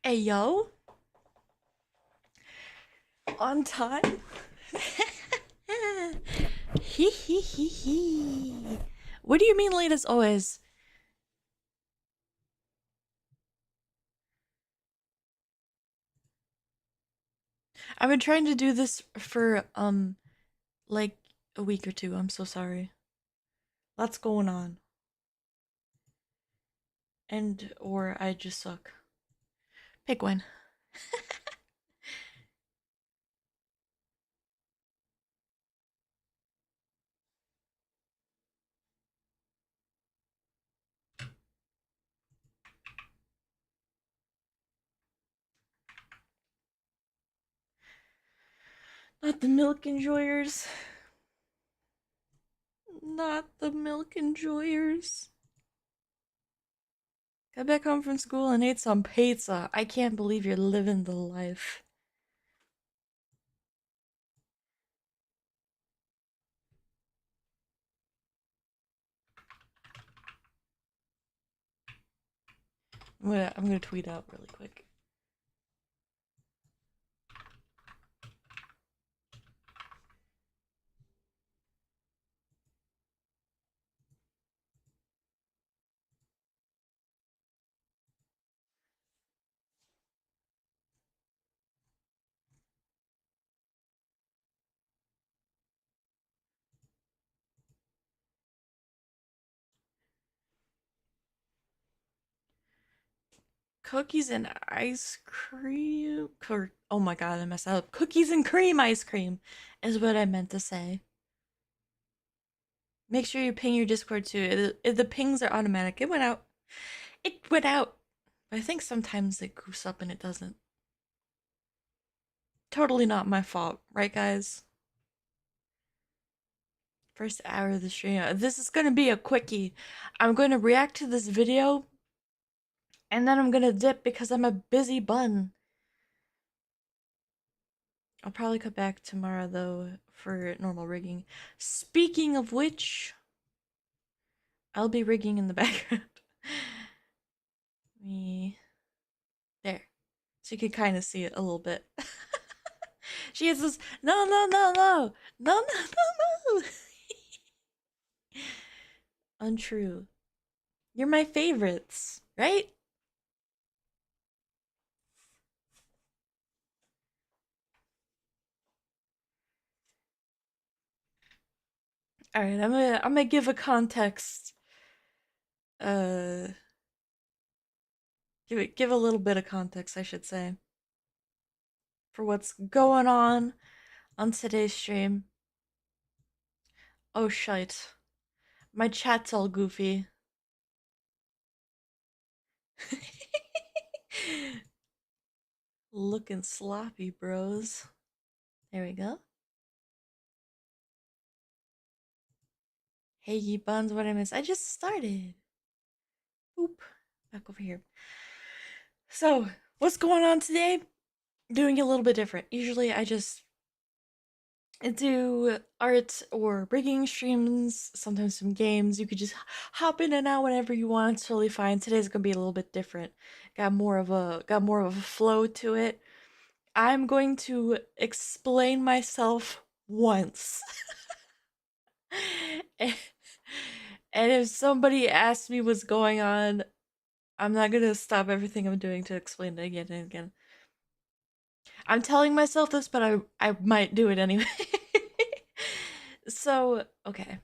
Hey yo, on time? Hee hee hee hee. What do you mean late as always? I've been trying to do this for like a week or two. I'm so sorry. Lots going on. And or I just suck. Pick one. Not the milk enjoyers. Not the milk enjoyers. Got back home from school and ate some pizza. I can't believe you're living the life. I'm gonna tweet out really quick. Cookies and ice cream. Oh my god, I messed up. Cookies and cream ice cream is what I meant to say. Make sure you ping your Discord too. The pings are automatic. It went out. It went out. But I think sometimes it goofs up and it doesn't. Totally not my fault, right, guys? First hour of the stream. This is gonna be a quickie. I'm going to react to this video and then I'm gonna dip because I'm a busy bun. I'll probably come back tomorrow though for normal rigging. Speaking of which, I'll be rigging in the background. Me there. So you can kind of see it a little bit. She has this no no no no no no no no untrue. You're my favorites, right? Alright, I'm gonna give a context. Uh give a little bit of context, I should say, for what's going on today's stream. Oh shite. My chat's all goofy. Looking sloppy, bros. There we go. Hey, ye buns, what I miss? I just started. Oop. Back over here. So, what's going on today? Doing it a little bit different. Usually, I just do art or rigging streams, sometimes some games. You could just hop in and out whenever you want. It's totally fine. Today's gonna be a little bit different. Got more of a flow to it. I'm going to explain myself once. and if somebody asks me what's going on, I'm not gonna stop everything I'm doing to explain it again and again. I'm telling myself this, but I might do it anyway. So, okay.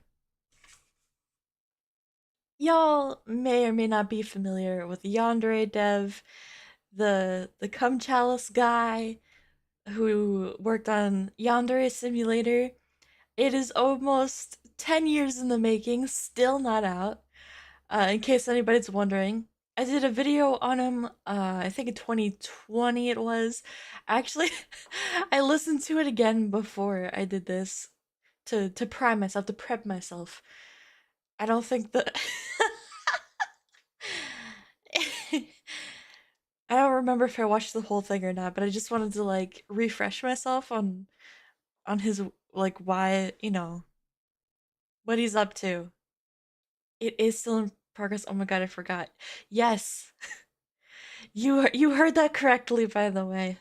Y'all may or may not be familiar with Yandev, the cum chalice guy who worked on Yandere Simulator. It is almost 10 years in the making, still not out. In case anybody's wondering, I did a video on him, I think in 2020 it was. Actually, I listened to it again before I did this to prime myself, to prep myself. I don't think that I don't remember if I watched the whole thing or not, but I just wanted to like refresh myself on his like why, what he's up to. It is still in progress. Oh my god, I forgot. Yes. You heard that correctly, by the way.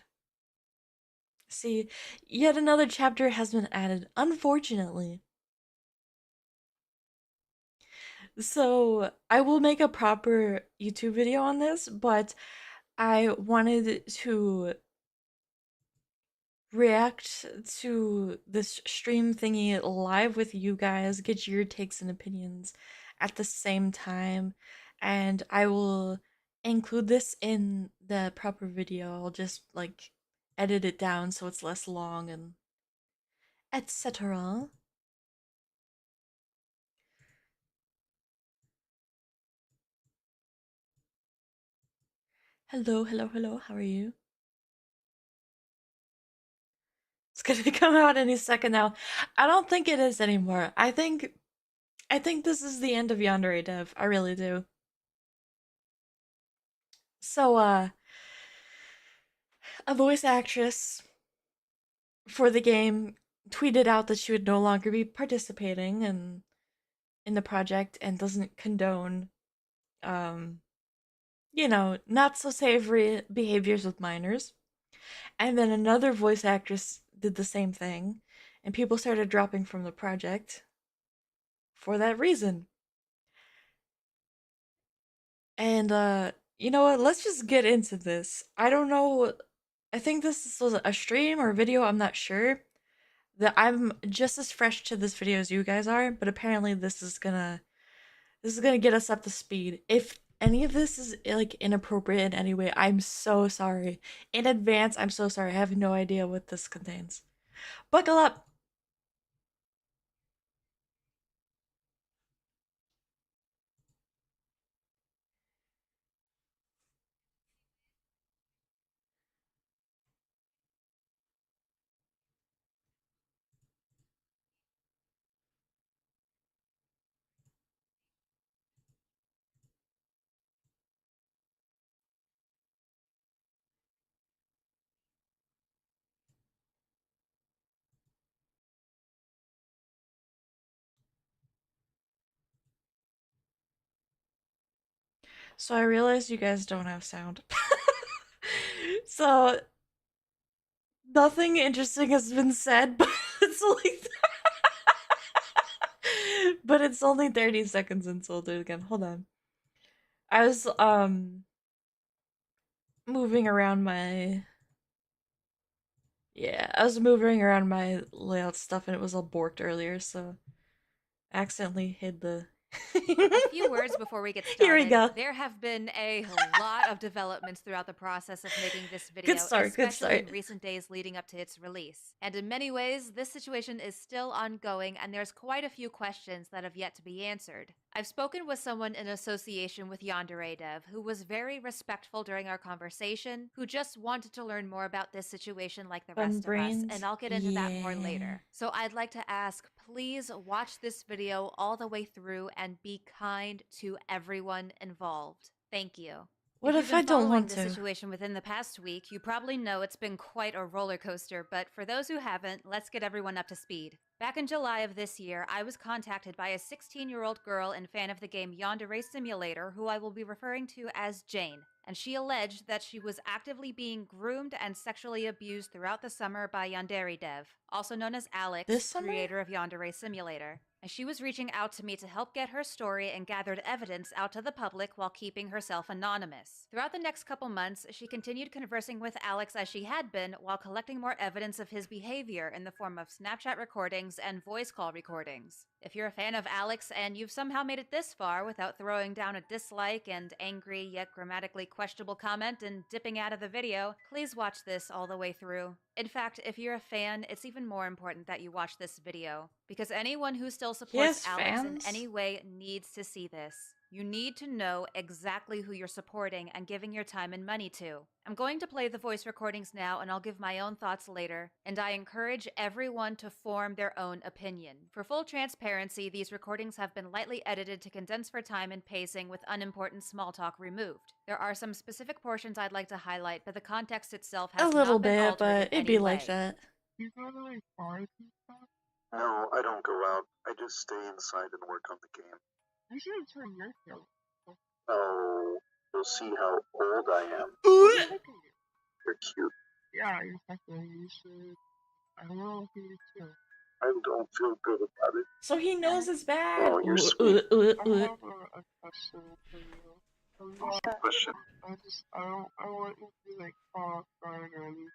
See, yet another chapter has been added, unfortunately. So I will make a proper YouTube video on this, but I wanted to react to this stream thingy live with you guys, get your takes and opinions at the same time, and I will include this in the proper video. I'll just like edit it down so it's less long and etc. Hello, hello, hello. How are you? It's gonna come out any second now. I don't think it is anymore. I think this is the end of Yandere Dev. I really do. So a voice actress for the game tweeted out that she would no longer be participating in the project and doesn't condone um not so savory behaviors with minors. And then another voice actress did the same thing and people started dropping from the project for that reason. And you know what? Let's just get into this. I don't know. I think this was a stream or a video, I'm not sure. That I'm just as fresh to this video as you guys are, but apparently this is gonna get us up to speed. If any of this is like inappropriate in any way, I'm so sorry. In advance, I'm so sorry. I have no idea what this contains. Buckle up! So I realize you guys don't have sound. So nothing interesting has been said, but it's like but it's only 30 seconds until I'll do it again. Hold on. I was moving around my yeah, I was moving around my layout stuff and it was all borked earlier, so I accidentally hid the A few words before we get Here we started. go. There have been a lot of developments throughout the process of making this Good video, start, good especially in start. recent days leading up to its release. And in many ways, this situation is still ongoing, and there's quite a few questions that have yet to be answered. I've spoken with someone in association with Yandere Dev who was very respectful during our conversation, who just wanted to learn more about this situation like the Fun rest of us, brains. and I'll get into that more Yeah. later. So I'd like to ask, please watch this video all the way through and be kind to everyone involved. Thank you. What If you've if been I don't following want the to? situation within the past week, you probably know it's been quite a roller coaster, but for those who haven't, let's get everyone up to speed. Back in July of this year, I was contacted by a 16-year-old girl and fan of the game Yandere Simulator, who I will be referring to as Jane, and she alleged that she was actively being groomed and sexually abused throughout the summer by Yandere Dev, also known as This Alex, summer? creator of Yandere Simulator. And she was reaching out to me to help get her story and gathered evidence out to the public while keeping herself anonymous. Throughout the next couple months, she continued conversing with Alex as she had been while collecting more evidence of his behavior in the form of Snapchat recordings and voice call recordings. If you're a fan of Alex and you've somehow made it this far without throwing down a dislike and angry yet grammatically questionable comment and dipping out of the video, please watch this all the way through. In fact, if you're a fan, it's even more important that you watch this video, because anyone who still supports Yes, Alex in fans. any way needs to see this. You need to know exactly who you're supporting and giving your time and money to. I'm going to play the voice recordings now and I'll give my own thoughts later, and I encourage everyone to form their own opinion. For full transparency, these recordings have been lightly edited to condense for time and pacing with unimportant small talk removed. There are some specific portions I'd like to highlight, but the context itself A has little not been bit, altered in but it'd any be like way. that. No, I don't go out. I just stay inside and work on the game. Oh, You'll see how old I am. You're cute. Yeah, exactly. You should. I will be too. I don't feel good about it. So he knows it's bad. Oh, you're sweet. I have a question for you. What's your question? I want you to like fall off guard or anything.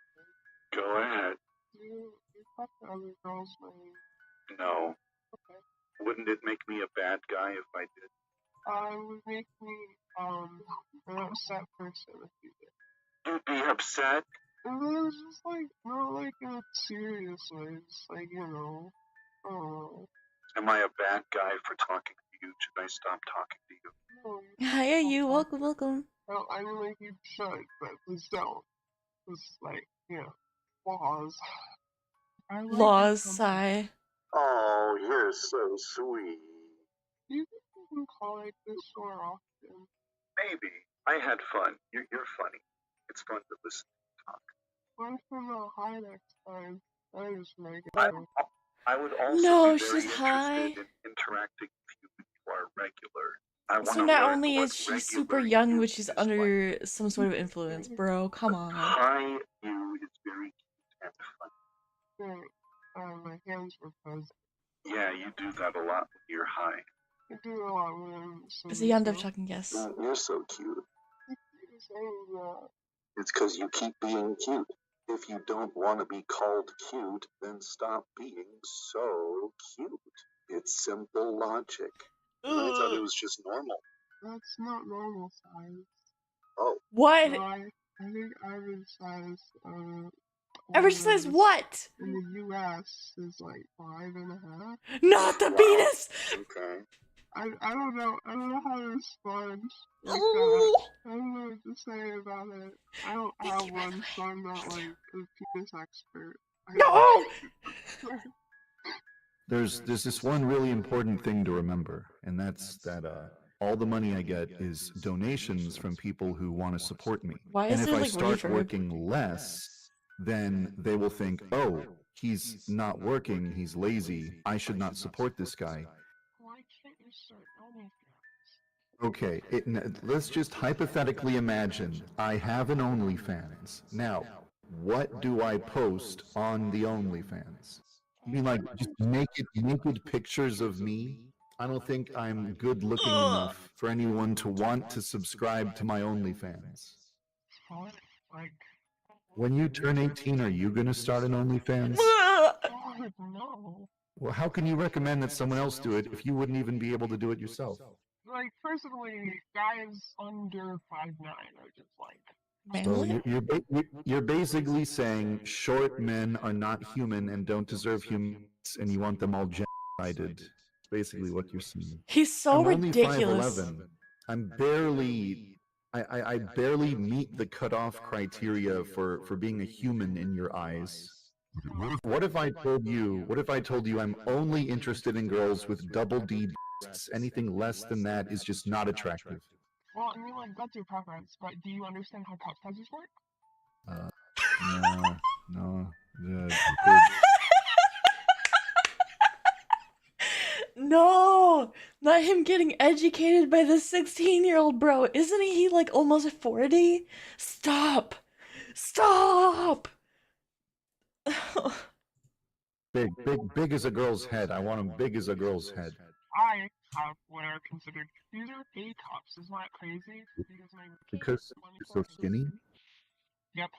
Go ahead. You talk to other girls when you. No. Okay. Wouldn't it make me a bad guy if I did? It would make me an upset person if you did. You'd be upset? And then it's just like not like in a serious way, just like oh. Am I a bad guy for talking to you? Should I stop talking to you? No. Hiya, you. Welcome. Well, I mean, like you should, but please don't. It's like laws. Laws, sigh. Oh, you're so sweet. Do you think you can call like this more often? Maybe. I had fun. You're funny. It's fun to listen to talk. One from the high next time. That is regular. I would also No, be very she's high. interested in interacting with you when you are regular. So not only is she super young, but she's under like. some sort of influence, bro. Come on. High you is very cute and fun. My hands were fuzzy. Yeah, you do that a lot when you're high. I do a lot when I'm so. Is a Yandev chucking guess? You're so cute. Saying that. It's because you keep being cute. If you don't want to be called cute, then stop being so cute. It's simple logic. I thought it was just normal. That's not normal size. Oh. What? No, I think average size. Average size what? In the U.S. is like 5.5. Not the penis. Okay. I don't know. I don't know how to respond. Like Oh. that. I don't know what to say about it. I don't have one, so I'm not like a penis expert. No. There's this one really important thing to remember, and that's that all the money I get is donations from people who want to support me. Why and is if there I like start reverb? working less, then they will think, oh, he's not working, he's lazy, I should not support this guy. Why can't you start OnlyFans? Okay, let's just hypothetically imagine I have an OnlyFans. Now, what do I post on the OnlyFans? You mean like just naked pictures of me? I don't think I'm good looking enough for anyone to want to subscribe to my OnlyFans. Like, when you turn 18, are you going to start an OnlyFans? no. Well, how can you recommend that someone else do it if you wouldn't even be able to do it yourself? Like, personally, guys under 5'9" are just like. Manly? So you're basically saying short men are not human and don't deserve humans, and you want them all genocided. That's basically what you're saying. He's so I'm ridiculous. Only 5'11". I'm barely. I barely meet the cutoff criteria for being a human in your eyes. What if I told you I'm only interested in girls with double D breasts? Anything less than that is just not attractive. Well, I mean, like, that's your preference, but do you understand how cup sizes work? No. No, not him getting educated by the 16-year-old, bro. Isn't he like almost 40? Stop. Big as a girl's head. I want him big as a girl's head. I have what are considered, these are A cups, isn't that crazy? Because you're so skinny? Yep.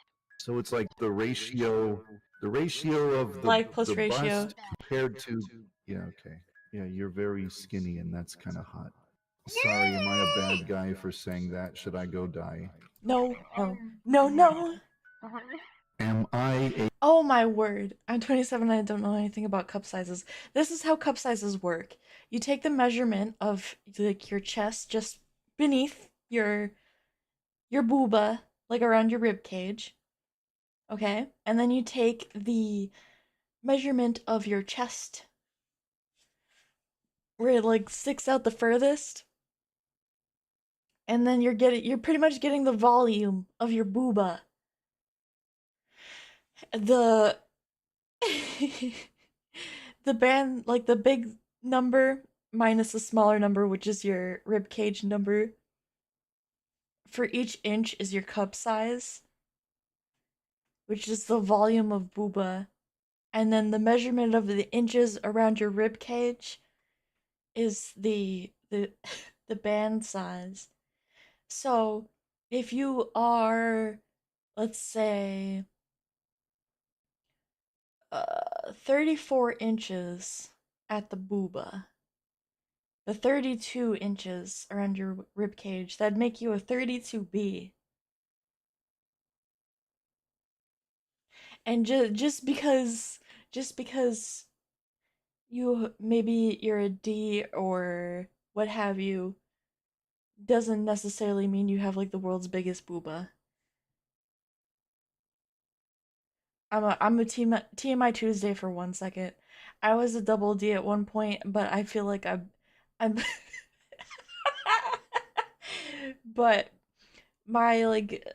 So it's like the ratio of the, Life plus the ratio. bust compared to, yeah, okay. Yeah, you're very skinny and that's kind of hot. Sorry, am I a bad guy for saying that? Should I go die? No. Am I a... Oh my word. I'm 27 and I don't know anything about cup sizes. This is how cup sizes work. You take the measurement of like your chest just beneath your booba, like around your rib cage. Okay? And then you take the measurement of your chest where it like sticks out the furthest. And then you're pretty much getting the volume of your booba. The band, like the big number minus the smaller number, which is your rib cage number. for each inch is your cup size, which is the volume of booba, and then the measurement of the inches around your rib cage is the the band size. So, if you are, let's say, 34 inches at the booba, the 32 inches around your rib cage, that'd make you a 32B. And just because you're a D or what have you doesn't necessarily mean you have like the world's biggest booba. I'm a TMI Tuesday for 1 second. I was a double D at one point, but I feel like I'm but my like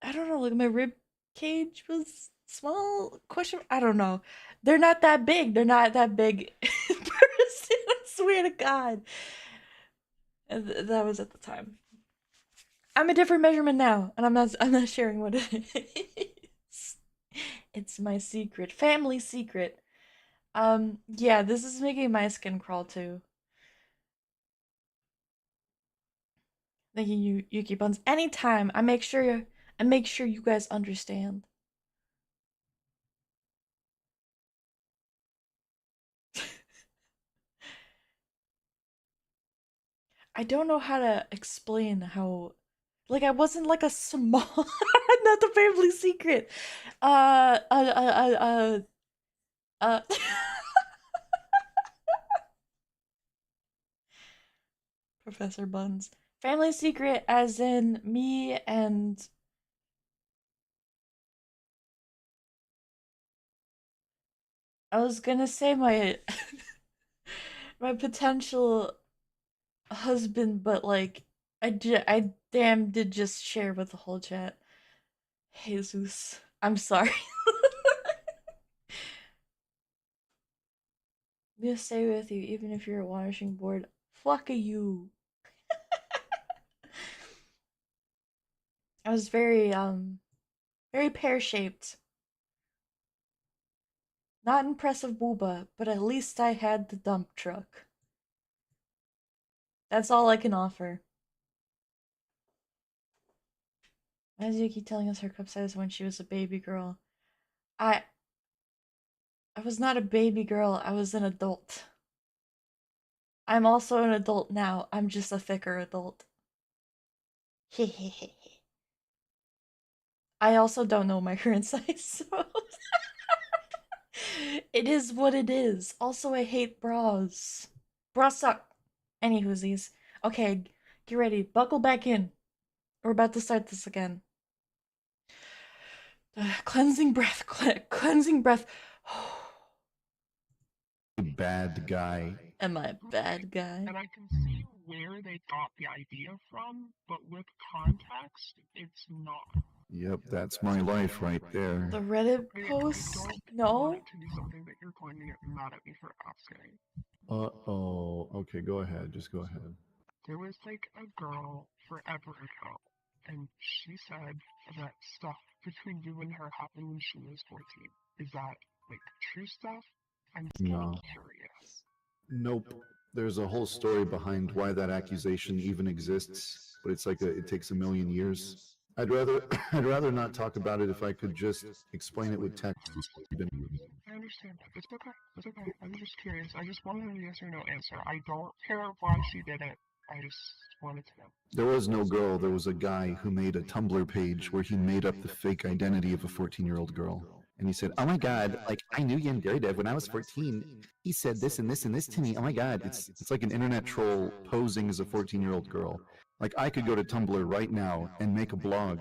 I don't know, like my rib cage was small. Question, I don't know. They're not that big. They're not that big in person. I swear to God. And that was at the time. I'm a different measurement now, and I'm not sharing what it is. It's my secret, family secret. Yeah, this is making my skin crawl too. Thank you, Yuki Buns. Anytime, I make sure you guys understand. I don't know how to explain how, like, I wasn't like a small, not the family secret. Uh, uh, uh, uh, uh. Professor Buns. Family secret, as in me and I was gonna say my my potential husband, but like I damn did just share with the whole chat. Jesus, I'm sorry. I'm gonna stay with you even if you're a washing board. Fuck you. I was very pear shaped. Not impressive booba, but at least I had the dump truck. That's all I can offer. Why does Yuki telling us her cup size when she was a baby girl? I I was not a baby girl, I was an adult. I'm also an adult now. I'm just a thicker adult. Hehehehe. I also don't know my current size, so it is what it is. Also, I hate bras. Bras suck. Any whoosies. Okay, get ready. Buckle back in. We're about to start this again. Cleansing breath. Cleansing breath. Bad guy. Am I a bad guy? And I can see where they got the idea from, but with context, it's not. Yep, that's my life right there. The Reddit I post? don't No? want to do something that you're going to get mad at me for asking. Uh-oh. Okay, go ahead. Just go ahead. There was like a girl forever ago, and she said that stuff between you and her happened when she was 14. Is that like true stuff? I'm still No. curious. Nope. There's a whole story behind why that accusation even exists, but it's like it takes a million years. I'd rather I'd rather not talk about it if I could just explain it with text. I understand. It's okay. It's okay. I'm just curious. I just wanted a yes or no answer. I don't care why she did it. I just wanted to know. There was no girl, there was a guy who made a Tumblr page where he made up the fake identity of a 14-year-old girl. And he said, "Oh my God, like I knew Yandev when I was 14. He said this and this and this to me. Oh my God, it's like an internet troll posing as a 14-year-old girl. Like I could go to Tumblr right now and make a blog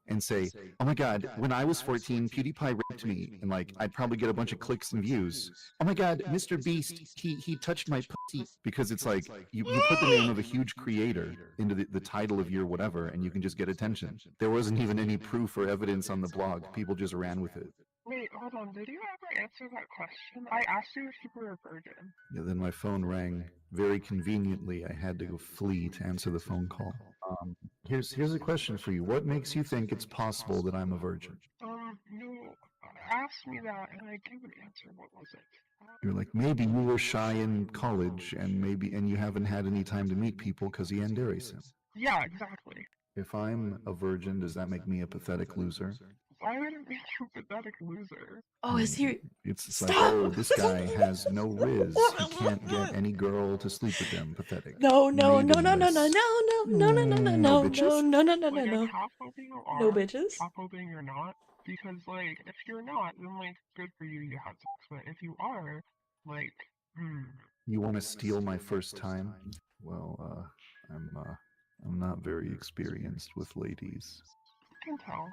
and say, oh my God, when I was 14, PewDiePie raped me, and like I'd probably get a bunch of clicks and views. Oh my God, Mr. Beast, he touched my pussy, because it's like you put the name of a huge creator into the title of your whatever, and you can just get attention. There wasn't even any proof or evidence on the blog. People just ran with it. Wait, hold on. Did you ever answer that question? I asked you if you were a virgin. Yeah, then my phone rang. Very conveniently, I had to go flee to answer the phone call. here's a question for you. What makes you think it's possible that I'm a virgin? No, ask me that and I gave an answer. What was it? You're like, maybe you were shy in college and you haven't had any time to meet people because of Yandev. Yeah, exactly. If I'm a virgin, does that make me a pathetic loser? Why would it make you a pathetic loser? Oh, is he? It's like, Stop! oh, this guy has no riz. He can't get any girl to sleep with him. Pathetic. No, no, no, no, no, no, no, Maidenless. no, no, no, no, no, No no, bitches? no, no, no, no, Like, I'm no, half hoping you no are, bitches. half hoping you're not. Because, like, if you're not, then, like, good for you, you had sex. But if you are, like, You want to steal my first time? Well, I'm not very experienced with ladies. I can tell.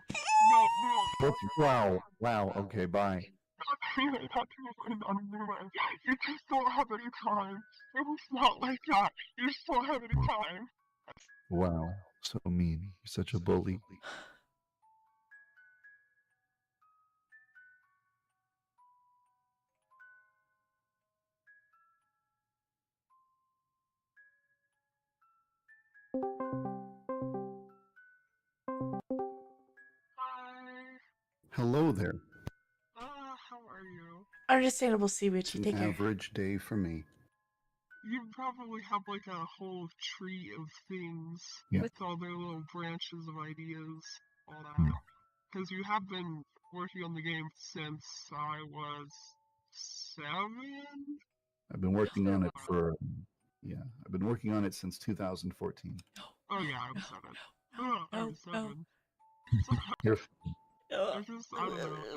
No. Wow. Okay, bye. Not to in any way. You just don't have any time. It was not like that. You just don't have any time. Wow, so mean. You're such a bully. Hi. Hello there. How are you? Understandable, sea witch. It's Take an care. average day for me. You probably have like a whole tree of things Yeah. with all their little branches of ideas, all that. Because you have been working on the game since I was 7? I've been working on it for, I've been working on it since 2014. Oh yeah, I was 7. I was 7. You're I don't know.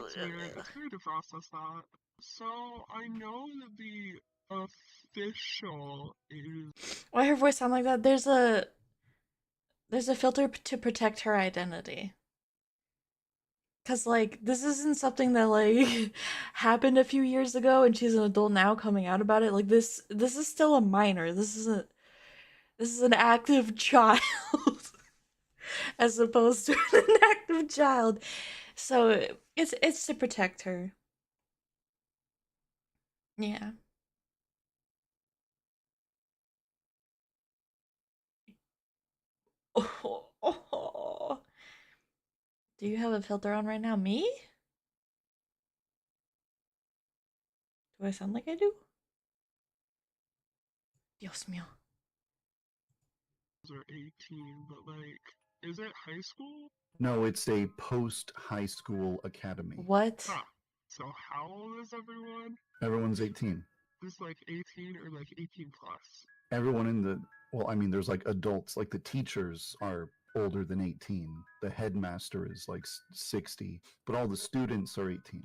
It's weird. It's weird to process that. So, I know that the official is. Why her voice sound like that? There's a filter to protect her identity. Cause like this isn't something that like happened a few years ago and she's an adult now coming out about it. Like this is still a minor. This is an active child as opposed to an active child. So it's to protect her. Yeah. Oh. Do you have a filter on right now? Me? Do I sound like I do? Dios mío. Are 18, but like, is it high school? No, it's a post-high school academy. What? Huh. So how old is everyone? Everyone's 18. Is like 18 or like 18 plus? Everyone in the, well, I mean, there's like adults, like the teachers are older than 18. The headmaster is like 60, but all the students are 18.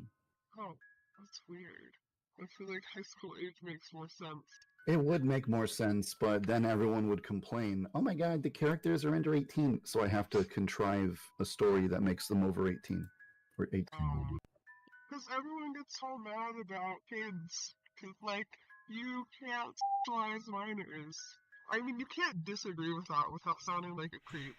Oh, that's weird. I feel like high school age makes more sense. It would make more sense, but then everyone would complain, oh my god, the characters are under 18, so I have to contrive a story that makes them over 18. Or 18. Because everyone gets so mad about kids. Because, like, you can't sexualize minors. I mean, you can't disagree with that without sounding like a creep.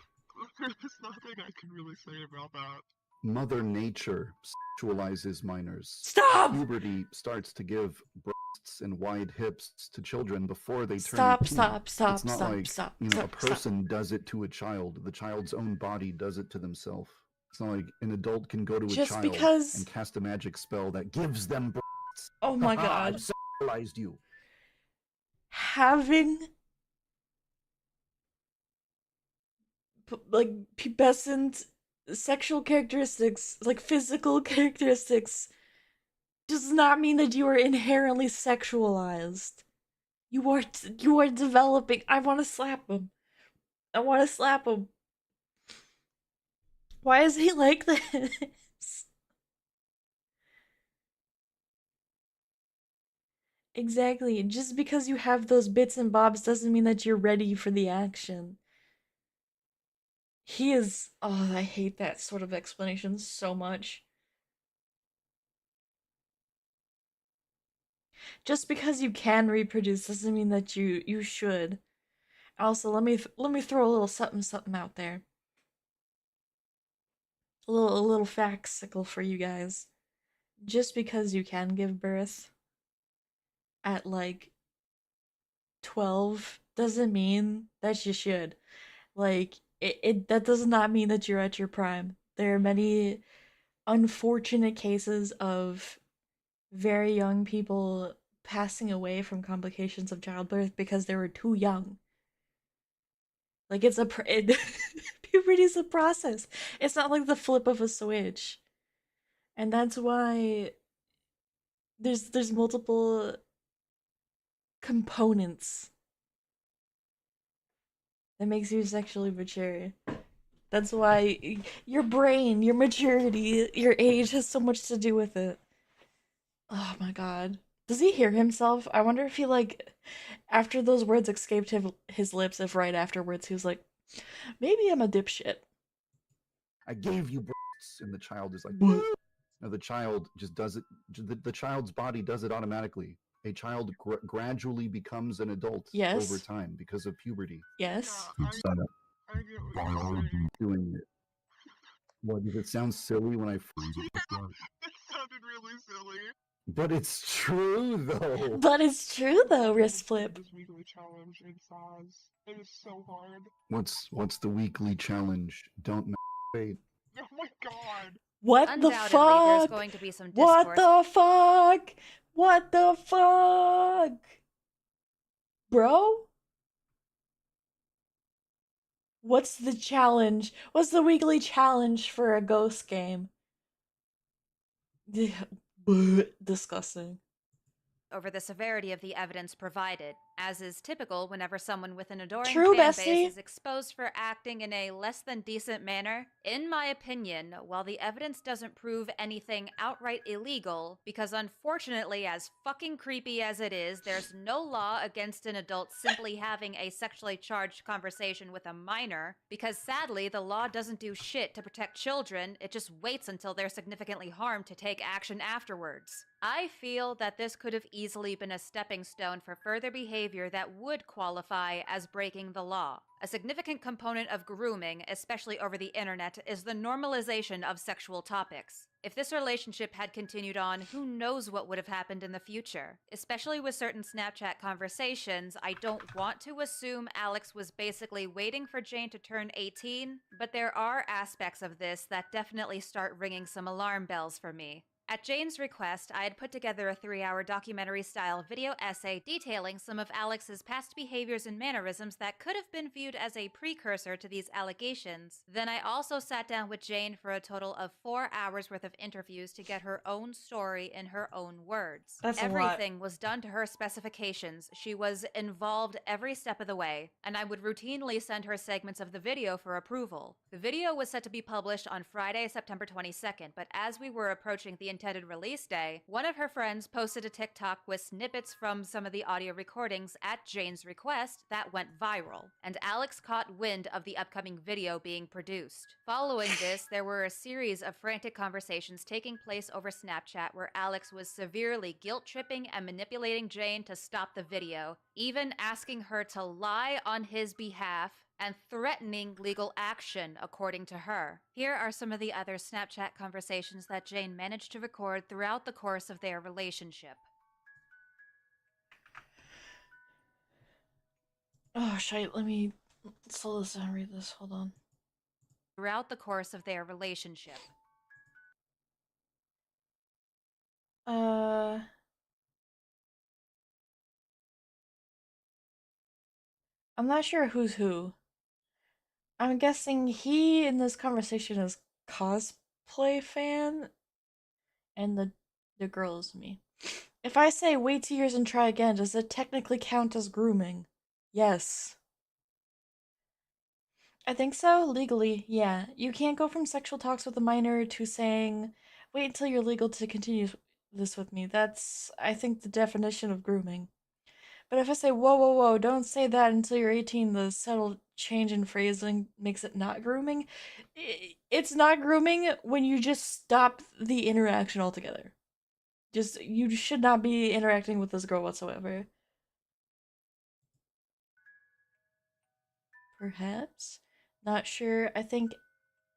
There's nothing I can really say about that. Mother Nature sexualizes minors. Stop! Puberty starts to give breasts and wide hips to children before they turn 18. Stop, It's not like, a person does it to a child. The child's own body does it to themselves. It's not like an adult can go to a child and cast a magic spell that gives them breasts. Oh my god. I've sexualized you. Having like pubescent sexual characteristics, like physical characteristics, does not mean that you are inherently sexualized. You are developing. I want to slap him. I want to slap him. Why is he like this? Exactly. Just because you have those bits and bobs doesn't mean that you're ready for the action. He is. Oh, I hate that sort of explanation so much. Just because you can reproduce doesn't mean that you should. Also, let me throw a little something out there. A little factsicle for you guys. Just because you can give birth at like 12 doesn't mean that you should. Like, that does not mean that you're at your prime. There are many unfortunate cases of very young people passing away from complications of childbirth because they were too young. Like puberty is a process. It's not like the flip of a switch, and that's why there's multiple components that makes you sexually mature. That's why your brain, your maturity, your age has so much to do with it. Oh my god. Does he hear himself? I wonder if he, like, after those words escaped his lips, if right afterwards he was like, maybe I'm a dipshit. I gave you breasts, and the child is like, What? no, the child just does it. The child's body does it automatically. A child gradually becomes an adult over Yes. time because of puberty. Yes. Yeah, It's I get what you're saying. doing it. What, does it sound silly when I phrase it like that? It sounded really silly. But it's true, though. But it's true though, wrist flip. This weekly challenge in Saz. It is so hard. What's the weekly challenge? Don't wait. Oh my god. What the Undoubtedly, there's fuck? going to be some What discourse. the fuck? What the fuck? Bro? What's the challenge? What's the weekly challenge for a ghost game? Disgusting. Over the severity of the evidence provided, as is typical whenever someone with an adoring True, fan base bestie. is exposed for acting in a less than decent manner. In my opinion, while the evidence doesn't prove anything outright illegal, because unfortunately, as fucking creepy as it is, there's no law against an adult simply having a sexually charged conversation with a minor, because sadly, the law doesn't do shit to protect children, it just waits until they're significantly harmed to take action afterwards. I feel that this could have easily been a stepping stone for further behavior that would qualify as breaking the law. A significant component of grooming, especially over the internet, is the normalization of sexual topics. If this relationship had continued on, who knows what would have happened in the future? Especially with certain Snapchat conversations, I don't want to assume Alex was basically waiting for Jane to turn 18, but there are aspects of this that definitely start ringing some alarm bells for me. At Jane's request, I had put together a 3-hour documentary-style video essay detailing some of Alex's past behaviors and mannerisms that could have been viewed as a precursor to these allegations. Then I also sat down with Jane for a total of 4 hours worth of interviews to get her own story in her own words. That's a lot. Everything was done to her specifications. She was involved every step of the way, and I would routinely send her segments of the video for approval. The video was set to be published on Friday, September 22nd, but as we were approaching the intended release day, one of her friends posted a TikTok with snippets from some of the audio recordings at Jane's request that went viral, and Alex caught wind of the upcoming video being produced. Following this, there were a series of frantic conversations taking place over Snapchat where Alex was severely guilt-tripping and manipulating Jane to stop the video, even asking her to lie on his behalf and threatening legal action, according to her. Here are some of the other Snapchat conversations that Jane managed to record throughout the course of their relationship. Oh, shit, let me slow this down and read this. Hold on. Throughout the course of their relationship. I'm not sure who's who. I'm guessing he in this conversation is cosplay fan, and the girl is me. If I say wait 2 years and try again, does it technically count as grooming? Yes. I think so, legally, yeah. You can't go from sexual talks with a minor to saying, wait until you're legal to continue this with me. That's, I think, the definition of grooming. But if I say, whoa, whoa, whoa, don't say that until you're 18, the subtle change in phrasing makes it not grooming. It's not grooming when you just stop the interaction altogether. Just, you should not be interacting with this girl whatsoever. Perhaps? Not sure. I think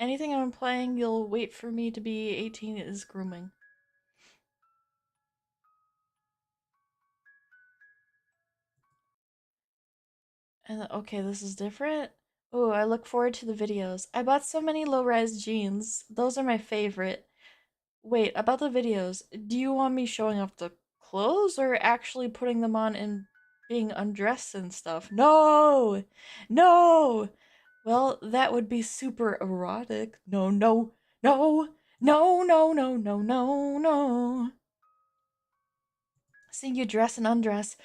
anything I'm playing, you'll wait for me to be 18 is grooming. And okay, this is different. Oh, I look forward to the videos. I bought so many low-rise jeans. Those are my favorite. Wait, about the videos. Do you want me showing off the clothes or actually putting them on and being undressed and stuff? No! No! Well, that would be super erotic. No, no, no, no, no, no, no, no, no. Seeing you dress and undress.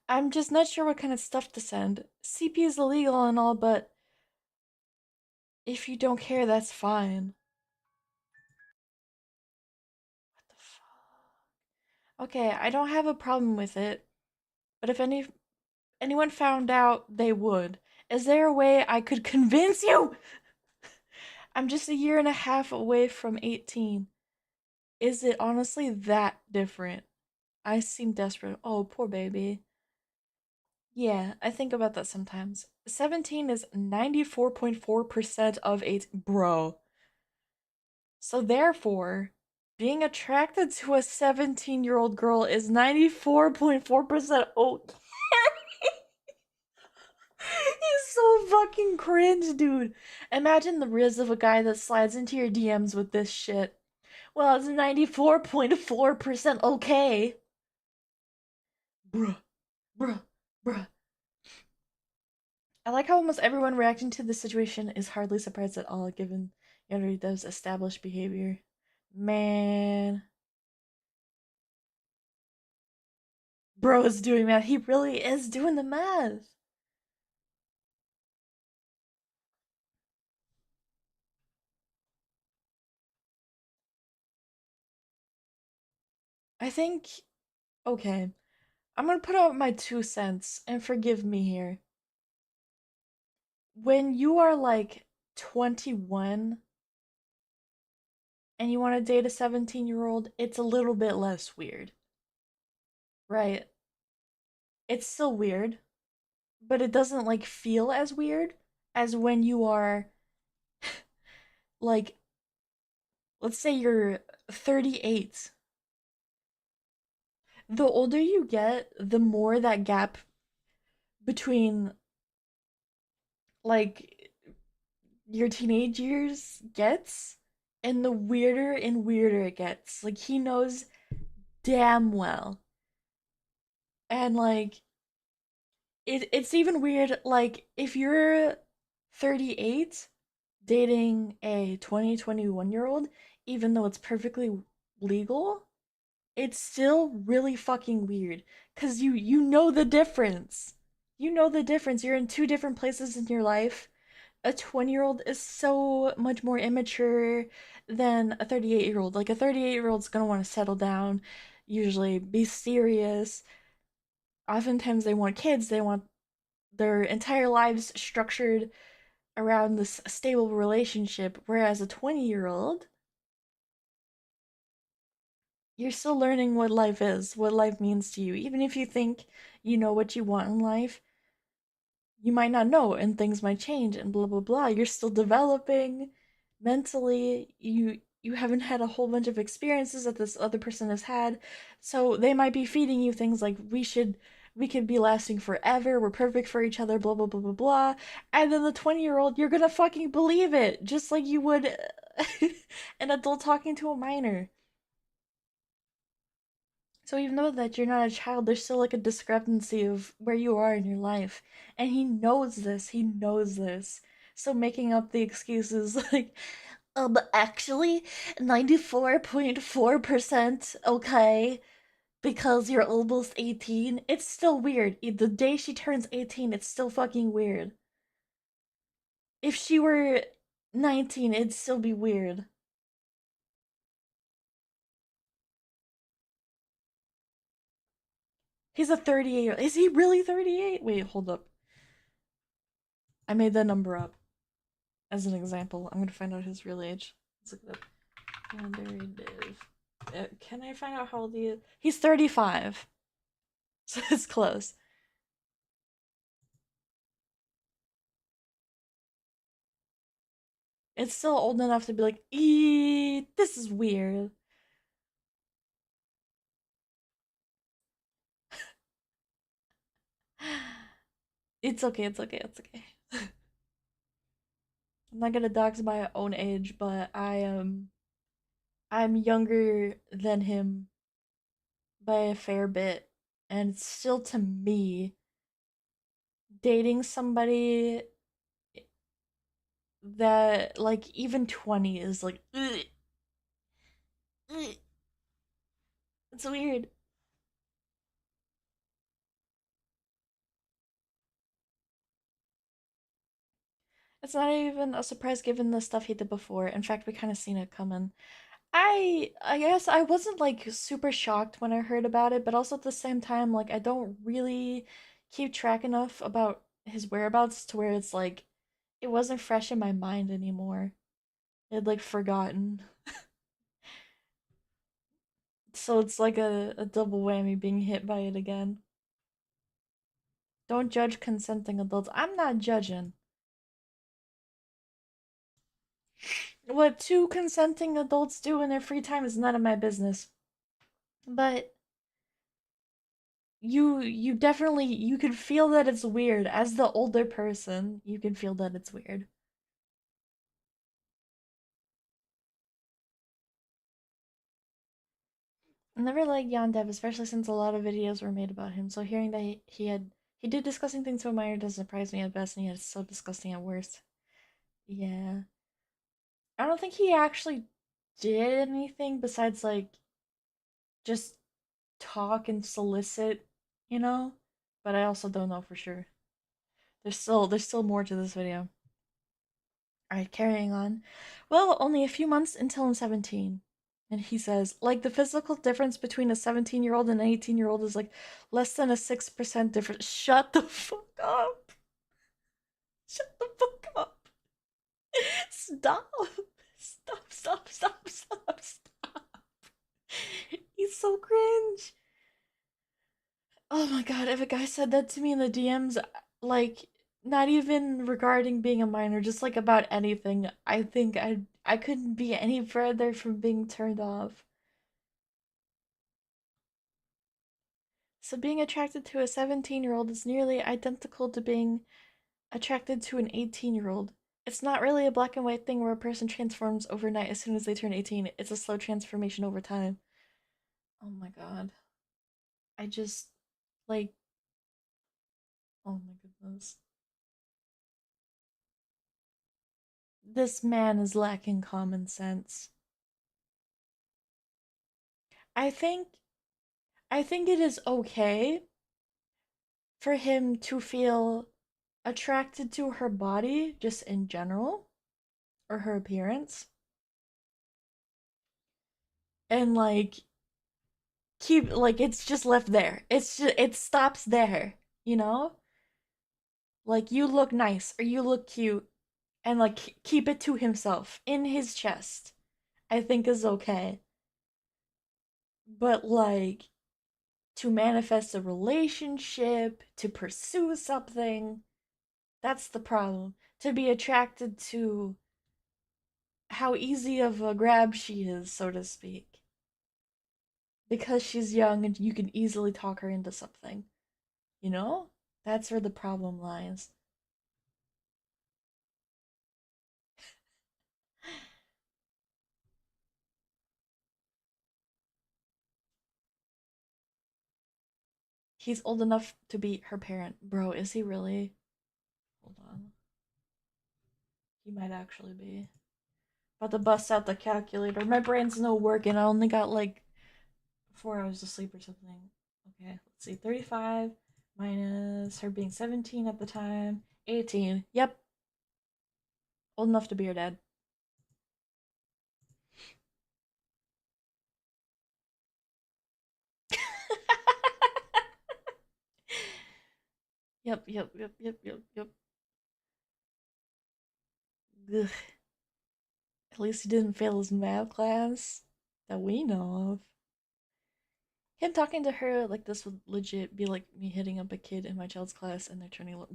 I'm just not sure what kind of stuff to send. CP is illegal and all, but if you don't care, that's fine. What the fuck? Okay, I don't have a problem with it, but if anyone found out, they would. Is there a way I could convince you? I'm just a year and a half away from 18. Is it honestly that different? I seem desperate. Oh, poor baby. Yeah, I think about that sometimes. 17 is 94.4% of 8. Bro. So therefore, being attracted to a 17-year-old girl is 94.4% okay. He's so fucking cringe, dude. Imagine the riz of a guy that slides into your DMs with this shit. Well, it's 94.4% okay. Bruh, bruh, bruh. I like how almost everyone reacting to this situation is hardly surprised at all, given Yandera's established behavior. Man. Bro is doing math. He really is doing the math. I think, okay, I'm gonna put out my 2 cents and forgive me here. When you are like 21 and you want to date a 17-year-old, it's a little bit less weird, right? It's still weird, but it doesn't like feel as weird as when you are like, let's say you're 38. The older you get, the more that gap between like your teenage years gets, and the weirder and weirder it gets. Like, he knows damn well. And like, it's even weird, like, if you're 38 dating a 21-year-old, even though it's perfectly legal, it's still really fucking weird. Cause you know the difference. You know the difference. You're in two different places in your life. A 20-year-old is so much more immature than a 38-year-old. Like, a 38-year-old's gonna want to settle down, usually be serious. Oftentimes they want kids, they want their entire lives structured around this stable relationship, whereas a 20-year-old, you're still learning what life is, what life means to you. Even if you think you know what you want in life, you might not know and things might change and blah blah blah. You're still developing mentally. You haven't had a whole bunch of experiences that this other person has had. So they might be feeding you things like we could be lasting forever. We're perfect for each other, blah blah blah blah blah. And then the 20-year-old, you're going to fucking believe it just like you would an adult talking to a minor. So even though that you're not a child, there's still like a discrepancy of where you are in your life. And he knows this. He knows this. So making up the excuses like, actually 94.4% okay because you're almost 18. It's still weird. The day she turns 18, it's still fucking weird. If she were 19, it'd still be weird. He's a 38. Is he really 38? Wait, hold up. I made that number up as an example. I'm gonna find out his real age. Let's look it up. Yandev. Can I find out how old he is? He's 35. So it's close. It's still old enough to be like, this is weird. It's okay, it's okay, it's okay. I'm not gonna dox my own age, but I'm younger than him by a fair bit, and still to me, dating somebody that like even 20 is like ugh, ugh, it's weird. It's not even a surprise given the stuff he did before. In fact, we kind of seen it coming. I guess I wasn't like super shocked when I heard about it, but also at the same time, like I don't really keep track enough about his whereabouts to where it's like it wasn't fresh in my mind anymore. I'd like forgotten. So it's like a double whammy being hit by it again. Don't judge consenting adults. I'm not judging. What two consenting adults do in their free time is none of my business. But you definitely you can feel that it's weird as the older person. You can feel that it's weird. I never liked Yandev, especially since a lot of videos were made about him. So hearing that he did disgusting things to a minor doesn't surprise me at best, and yet it's so disgusting at worst. Yeah, I don't think he actually did anything besides like just talk and solicit, you know. But I also don't know for sure. There's still more to this video. Alright, carrying on. Well, only a few months until I'm 17. And he says, like, the physical difference between a 17-year-old and an 18-year-old is like less than a 6% difference. Shut the fuck up. Shut the fuck up. Stop. Stop. He's so cringe. Oh my god, if a guy said that to me in the DMs, like, not even regarding being a minor, just like about anything, I think I couldn't be any further from being turned off. So being attracted to a 17-year-old is nearly identical to being attracted to an 18-year-old. It's not really a black and white thing where a person transforms overnight as soon as they turn 18. It's a slow transformation over time. Oh my god. I just like oh my goodness. This man is lacking common sense. I think I think it is okay for him to feel attracted to her body just in general or her appearance and like keep like it's just left there. It's just it stops there, you know? Like you look nice or you look cute and like keep it to himself in his chest. I think is okay. But like to manifest a relationship, to pursue something, that's the problem. To be attracted to how easy of a grab she is, so to speak. Because she's young and you can easily talk her into something. You know? That's where the problem lies. He's old enough to be her parent. Bro, is he really? Hold on. He might actually be. About to bust out the calculator. My brain's no working. I only got like 4 hours of sleep or something. Okay, let's see. 35 minus her being 17 at the time. 18. Yep. Old enough to be her dad. Yep. Ugh. At least he didn't fail his math class that we know of. Him talking to her like this would legit be like me hitting up a kid in my child's class and they're turning like.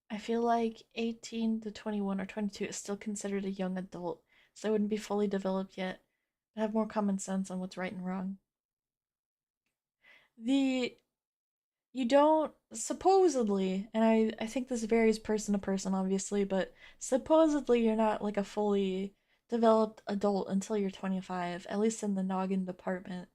I feel like 18 to 21 or 22 is still considered a young adult, so they wouldn't be fully developed yet, but have more common sense on what's right and wrong. The you don't supposedly, and I think this varies person to person obviously, but supposedly you're not like a fully developed adult until you're 25, at least in the noggin department.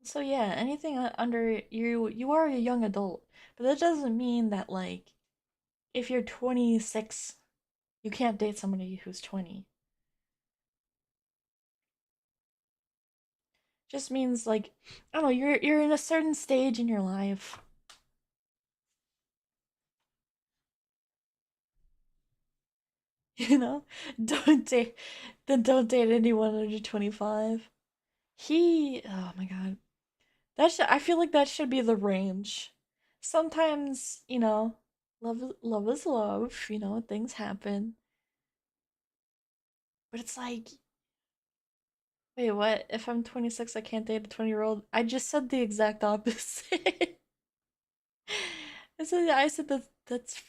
So yeah, anything under you are a young adult, but that doesn't mean that like if you're 26 you can't date somebody who's 20. Just means like I don't know, you're in a certain stage in your life. You know? Don't date don't date anyone under 25. Oh my god. I feel like that should be the range. Sometimes, love is love, things happen. But it's like, wait, what? If I'm 26, I can't date a 20-year-old? I just said the exact opposite. I said that's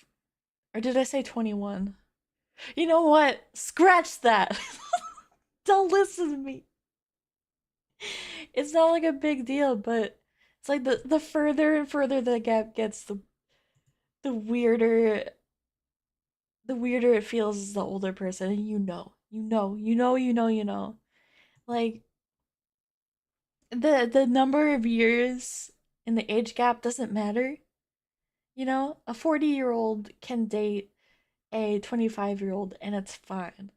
or did I say 21? You know what? Scratch that. Don't listen to me. It's not like a big deal, but it's like the further and further the gap gets, the weirder the weirder it feels as the older person, and Like the number of years in the age gap doesn't matter. A 40-year-old can date a 25-year-old and it's fine.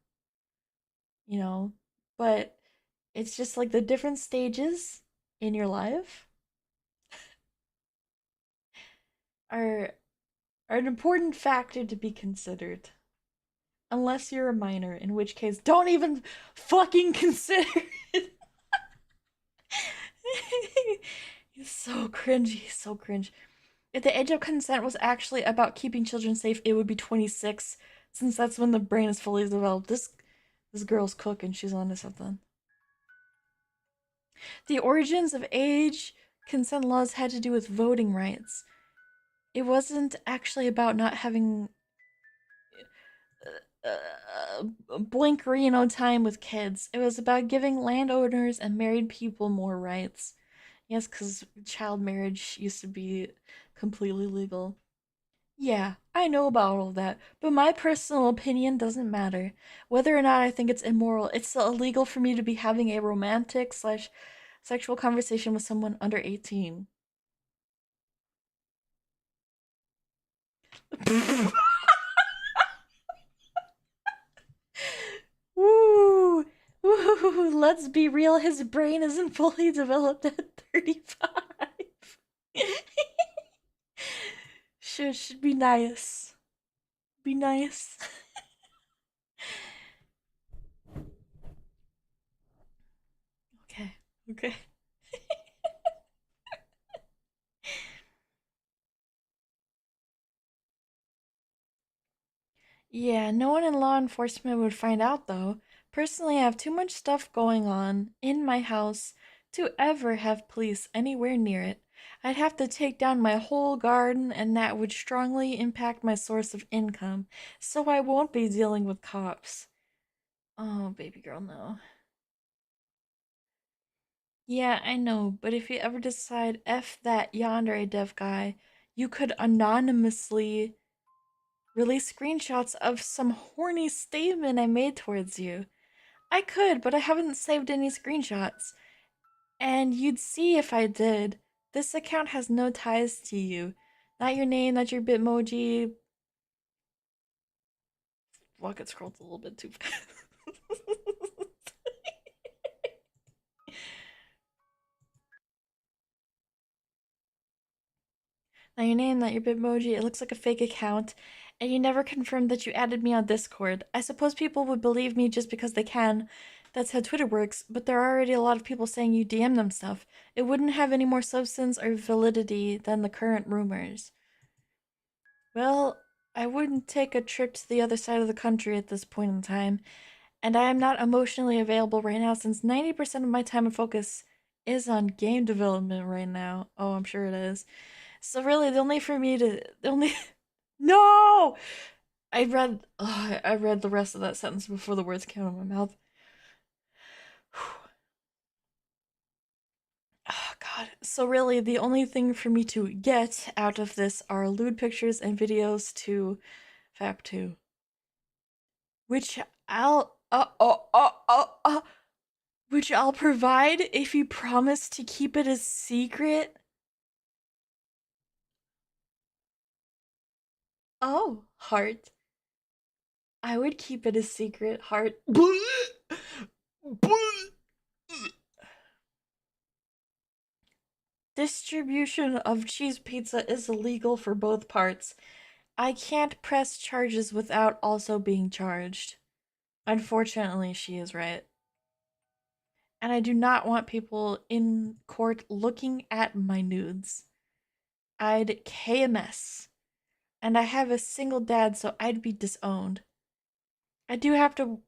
You know, but it's just like the different stages in your life are are an important factor to be considered. Unless you're a minor, in which case, don't even fucking consider it. He's so cringy. He's so cringe. If the age of consent was actually about keeping children safe, it would be 26, since that's when the brain is fully developed. This girl's cooking. She's onto something. The origins of age consent laws had to do with voting rights. It wasn't actually about not having blinkerino time with kids. It was about giving landowners and married people more rights. Yes, because child marriage used to be completely legal. Yeah, I know about all of that, but my personal opinion doesn't matter. Whether or not I think it's immoral, it's still illegal for me to be having a romantic slash sexual conversation with someone under 18. Woo! Woo! Let's be real, his brain isn't fully developed at 35. Should be nice. Be nice. Okay. Okay. Yeah, no one in law enforcement would find out though. Personally, I have too much stuff going on in my house to ever have police anywhere near it. I'd have to take down my whole garden, and that would strongly impact my source of income, so I won't be dealing with cops. Oh, baby girl, no. Yeah, I know, but if you ever decide F that yonder dev guy, you could anonymously release screenshots of some horny statement I made towards you. I could, but I haven't saved any screenshots. And you'd see if I did. This account has no ties to you. Not your name, not your Bitmoji. Fuck, it scrolled a little bit too fast. Not your name, not your Bitmoji. It looks like a fake account. And you never confirmed that you added me on Discord. I suppose people would believe me just because they can. That's how Twitter works, but there are already a lot of people saying you DM them stuff. It wouldn't have any more substance or validity than the current rumors. Well, I wouldn't take a trip to the other side of the country at this point in time, and I am not emotionally available right now since 90% of my time and focus is on game development right now. Oh, I'm sure it is. So really, the only no, I read the rest of that sentence before the words came out of my mouth. Oh God. So really, the only thing for me to get out of this are lewd pictures and videos to Fap2, which which I'll provide if you promise to keep it a secret. Oh, heart. I would keep it a secret, heart. Distribution of cheese pizza is illegal for both parts. I can't press charges without also being charged. Unfortunately, she is right. And I do not want people in court looking at my nudes. I'd KMS. And I have a single dad, so I'd be disowned. I do have to.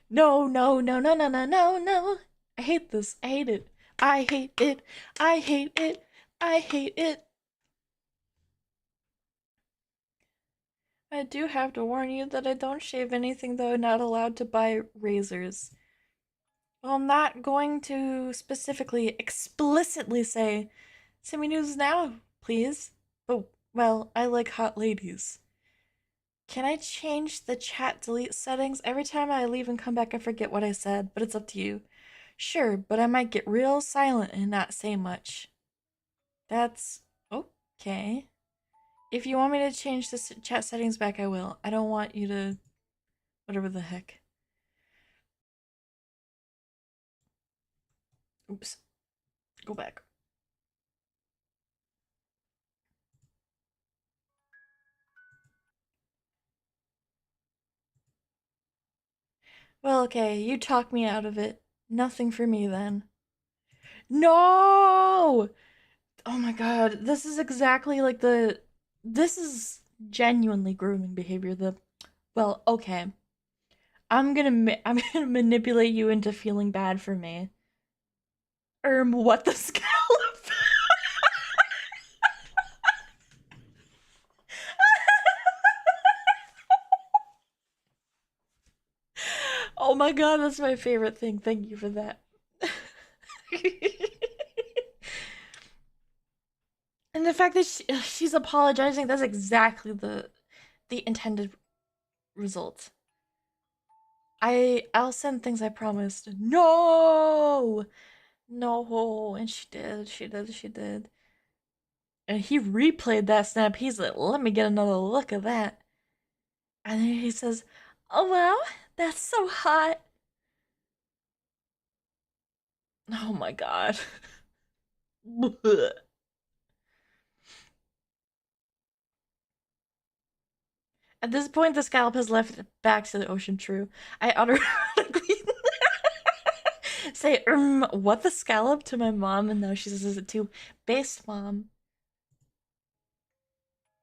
No, no, no, no, no, no, no, no. I hate this. I hate it. I hate it. I hate it. I hate it. I do have to warn you that I don't shave anything, though I'm not allowed to buy razors. Well, I'm not going to specifically, explicitly say, send me news now, please. But, well, I like hot ladies. Can I change the chat delete settings? Every time I leave and come back, I forget what I said, but it's up to you. Sure, but I might get real silent and not say much. That's okay. If you want me to change the chat settings back, I will. I don't want you to. Whatever the heck. Oops. Go back. Well, okay, you talk me out of it. Nothing for me then. No! Oh my god, this is exactly like the. This is genuinely grooming behavior. Well, okay. I'm gonna manipulate you into feeling bad for me. What the scallop? Oh my god, that's my favorite thing. Thank you for that. And the fact that she's apologizing, that's exactly the intended result. I'll send things I promised. No! No, and she did. And he replayed that snap. He's like, let me get another look at that. And then he says, oh wow, that's so hot. Oh my god. At this point, the scallop has left back to the ocean. True. I automatically say, what the scallop to my mom, and now she says it too. Based mom.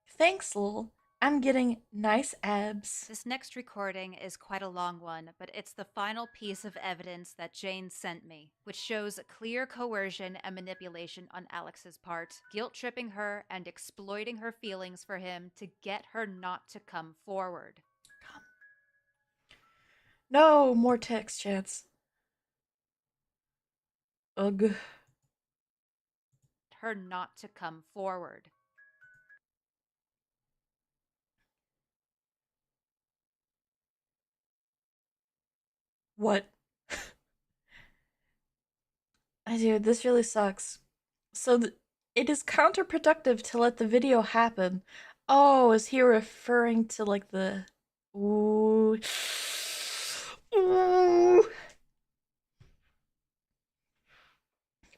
Thanks, Lil. I'm getting nice abs. This next recording is quite a long one, but it's the final piece of evidence that Jane sent me, which shows clear coercion and manipulation on Alex's part, guilt-tripping her and exploiting her feelings for him to get her not to come forward. No more text chats. Ugh. Her not to come forward. What? Dude, this really sucks. So it is counterproductive to let the video happen. Oh, is he referring to like the ooh. Ooh.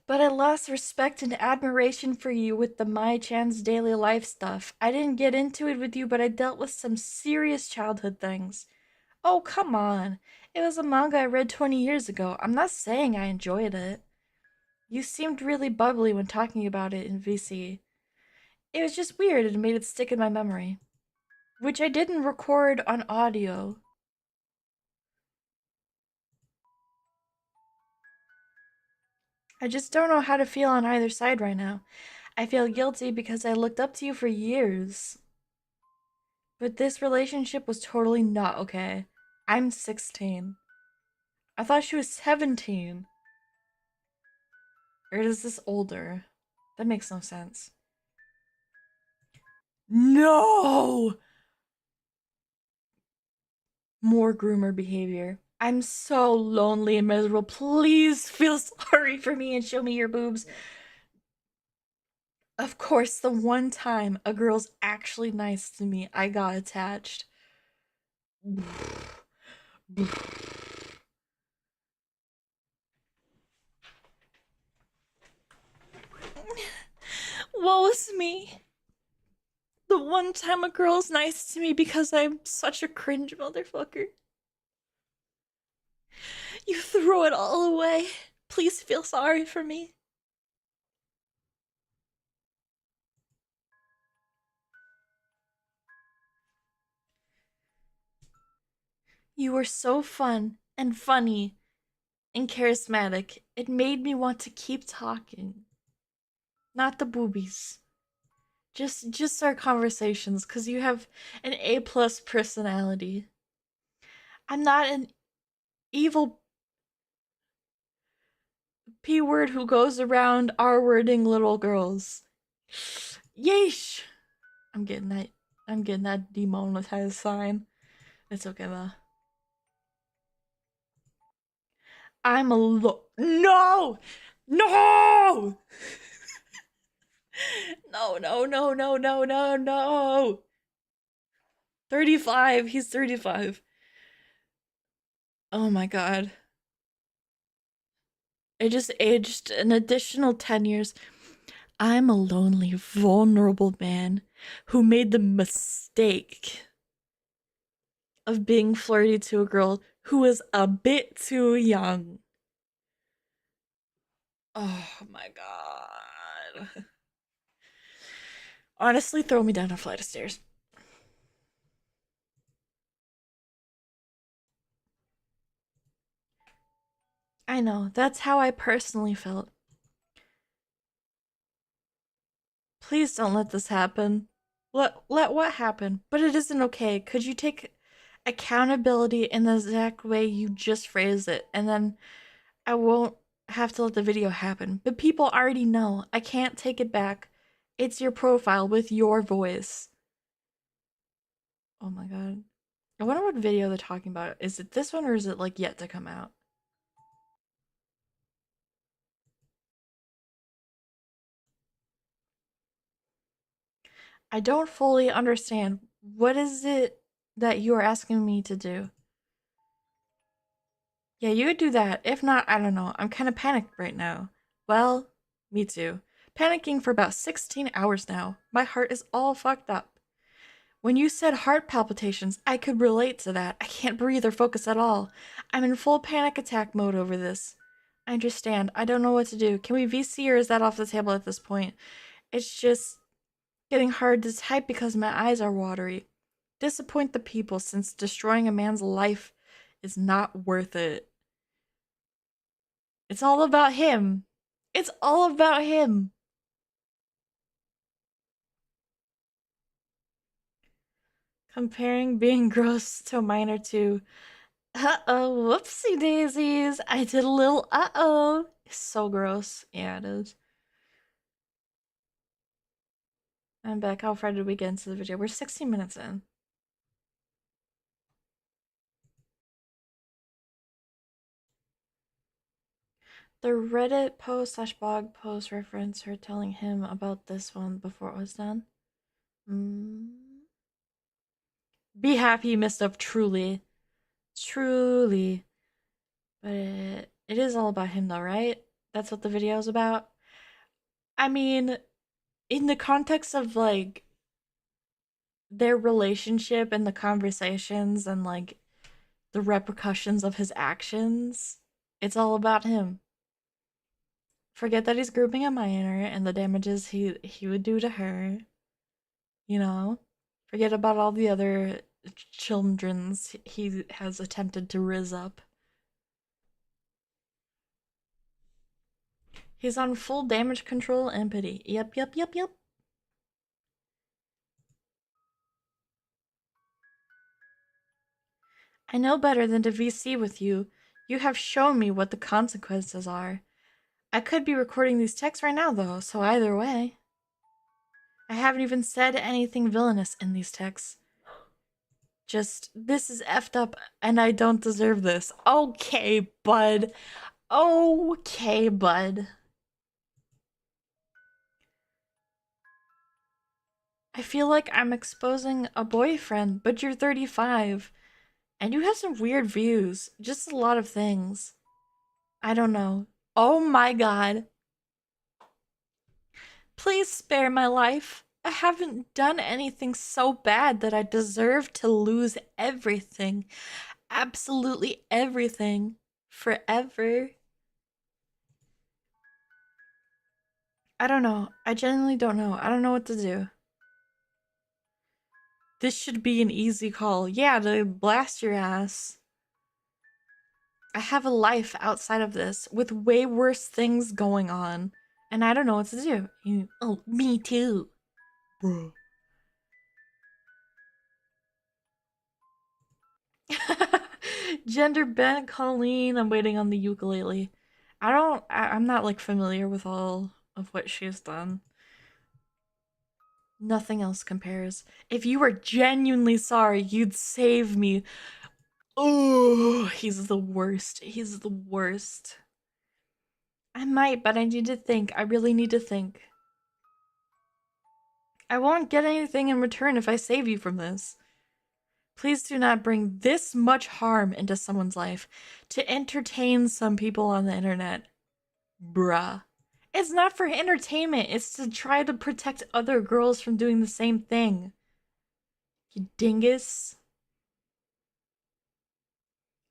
But I lost respect and admiration for you with the My Chan's daily life stuff. I didn't get into it with you, but I dealt with some serious childhood things. Oh, come on. It was a manga I read 20 years ago. I'm not saying I enjoyed it. You seemed really bubbly when talking about it in VC. It was just weird and made it stick in my memory. Which I didn't record on audio. I just don't know how to feel on either side right now. I feel guilty because I looked up to you for years. But this relationship was totally not okay. I'm 16. I thought she was 17. Or is this older? That makes no sense. No! More groomer behavior. I'm so lonely and miserable. Please feel sorry for me and show me your boobs. Of course, the one time a girl's actually nice to me, I got attached. Woe is me. The one time a girl's nice to me because I'm such a cringe motherfucker. You throw it all away. Please feel sorry for me. You were so fun and funny and charismatic. It made me want to keep talking. Not the boobies. Just our conversations, cause you have an A+ personality. I'm not an evil P word who goes around R wording little girls. Yeesh. I'm getting that demonetized sign. It's okay though. I'm a no! No! No, no, no, no, no, no, no. 35. He's 35. Oh my god. I just aged an additional 10 years. I'm a lonely, vulnerable man who made the mistake of being flirty to a girl who was a bit too young. Oh my god. Honestly, throw me down a flight of stairs. I know, that's how I personally felt. Please don't let this happen. Let what happen? But it isn't okay. Could you take accountability in the exact way you just phrased it, and then I won't have to let the video happen. But people already know. I can't take it back. It's your profile with your voice. Oh my god. I wonder what video they're talking about. Is it this one or is it like yet to come out? I don't fully understand. What is it that you are asking me to do? Yeah, you could do that. If not, I don't know. I'm kind of panicked right now. Well, me too. Panicking for about 16 hours now. My heart is all fucked up. When you said heart palpitations, I could relate to that. I can't breathe or focus at all. I'm in full panic attack mode over this. I understand. I don't know what to do. Can we VC or is that off the table at this point? It's just getting hard to type because my eyes are watery. Disappoint the people since destroying a man's life is not worth it. It's all about him. It's all about him. Comparing being gross to a minor to uh-oh, whoopsie daisies. I did a little uh-oh. It's so gross. Yeah, it is. I'm back. How far did we get into the video? We're 16 minutes in. The Reddit post / blog post reference her telling him about this one before it was done. Be happy, Mister. Truly. Truly. But it is all about him though, right? That's what the video is about. I mean, in the context of like their relationship and the conversations and like the repercussions of his actions, it's all about him. Forget that he's grooming a minor and the damages he would do to her. You know? Forget about all the other children's he has attempted to rizz up. He's on full damage control and pity. Yep, yep, yep, yep. I know better than to VC with you. You have shown me what the consequences are. I could be recording these texts right now, though, so either way. I haven't even said anything villainous in these texts. Just, this is effed up, and I don't deserve this. Okay, bud. Okay, bud. I feel like I'm exposing a boyfriend, but you're 35. And you have some weird views. Just a lot of things. I don't know. Oh my god. Please spare my life. I haven't done anything so bad that I deserve to lose everything. Absolutely everything. Forever. I don't know. I genuinely don't know. I don't know what to do. This should be an easy call. Yeah, to blast your ass. I have a life outside of this with way worse things going on. And I don't know what to do. Oh, me too. Bro. Gender bent Colleen. I'm waiting on the ukulele. I'm not like familiar with all of what she's done. Nothing else compares. If you were genuinely sorry, you'd save me. Oh, he's the worst. He's the worst. I might, but I need to think. I really need to think. I won't get anything in return if I save you from this. Please do not bring this much harm into someone's life to entertain some people on the internet. Bruh. It's not for entertainment, it's to try to protect other girls from doing the same thing. You dingus.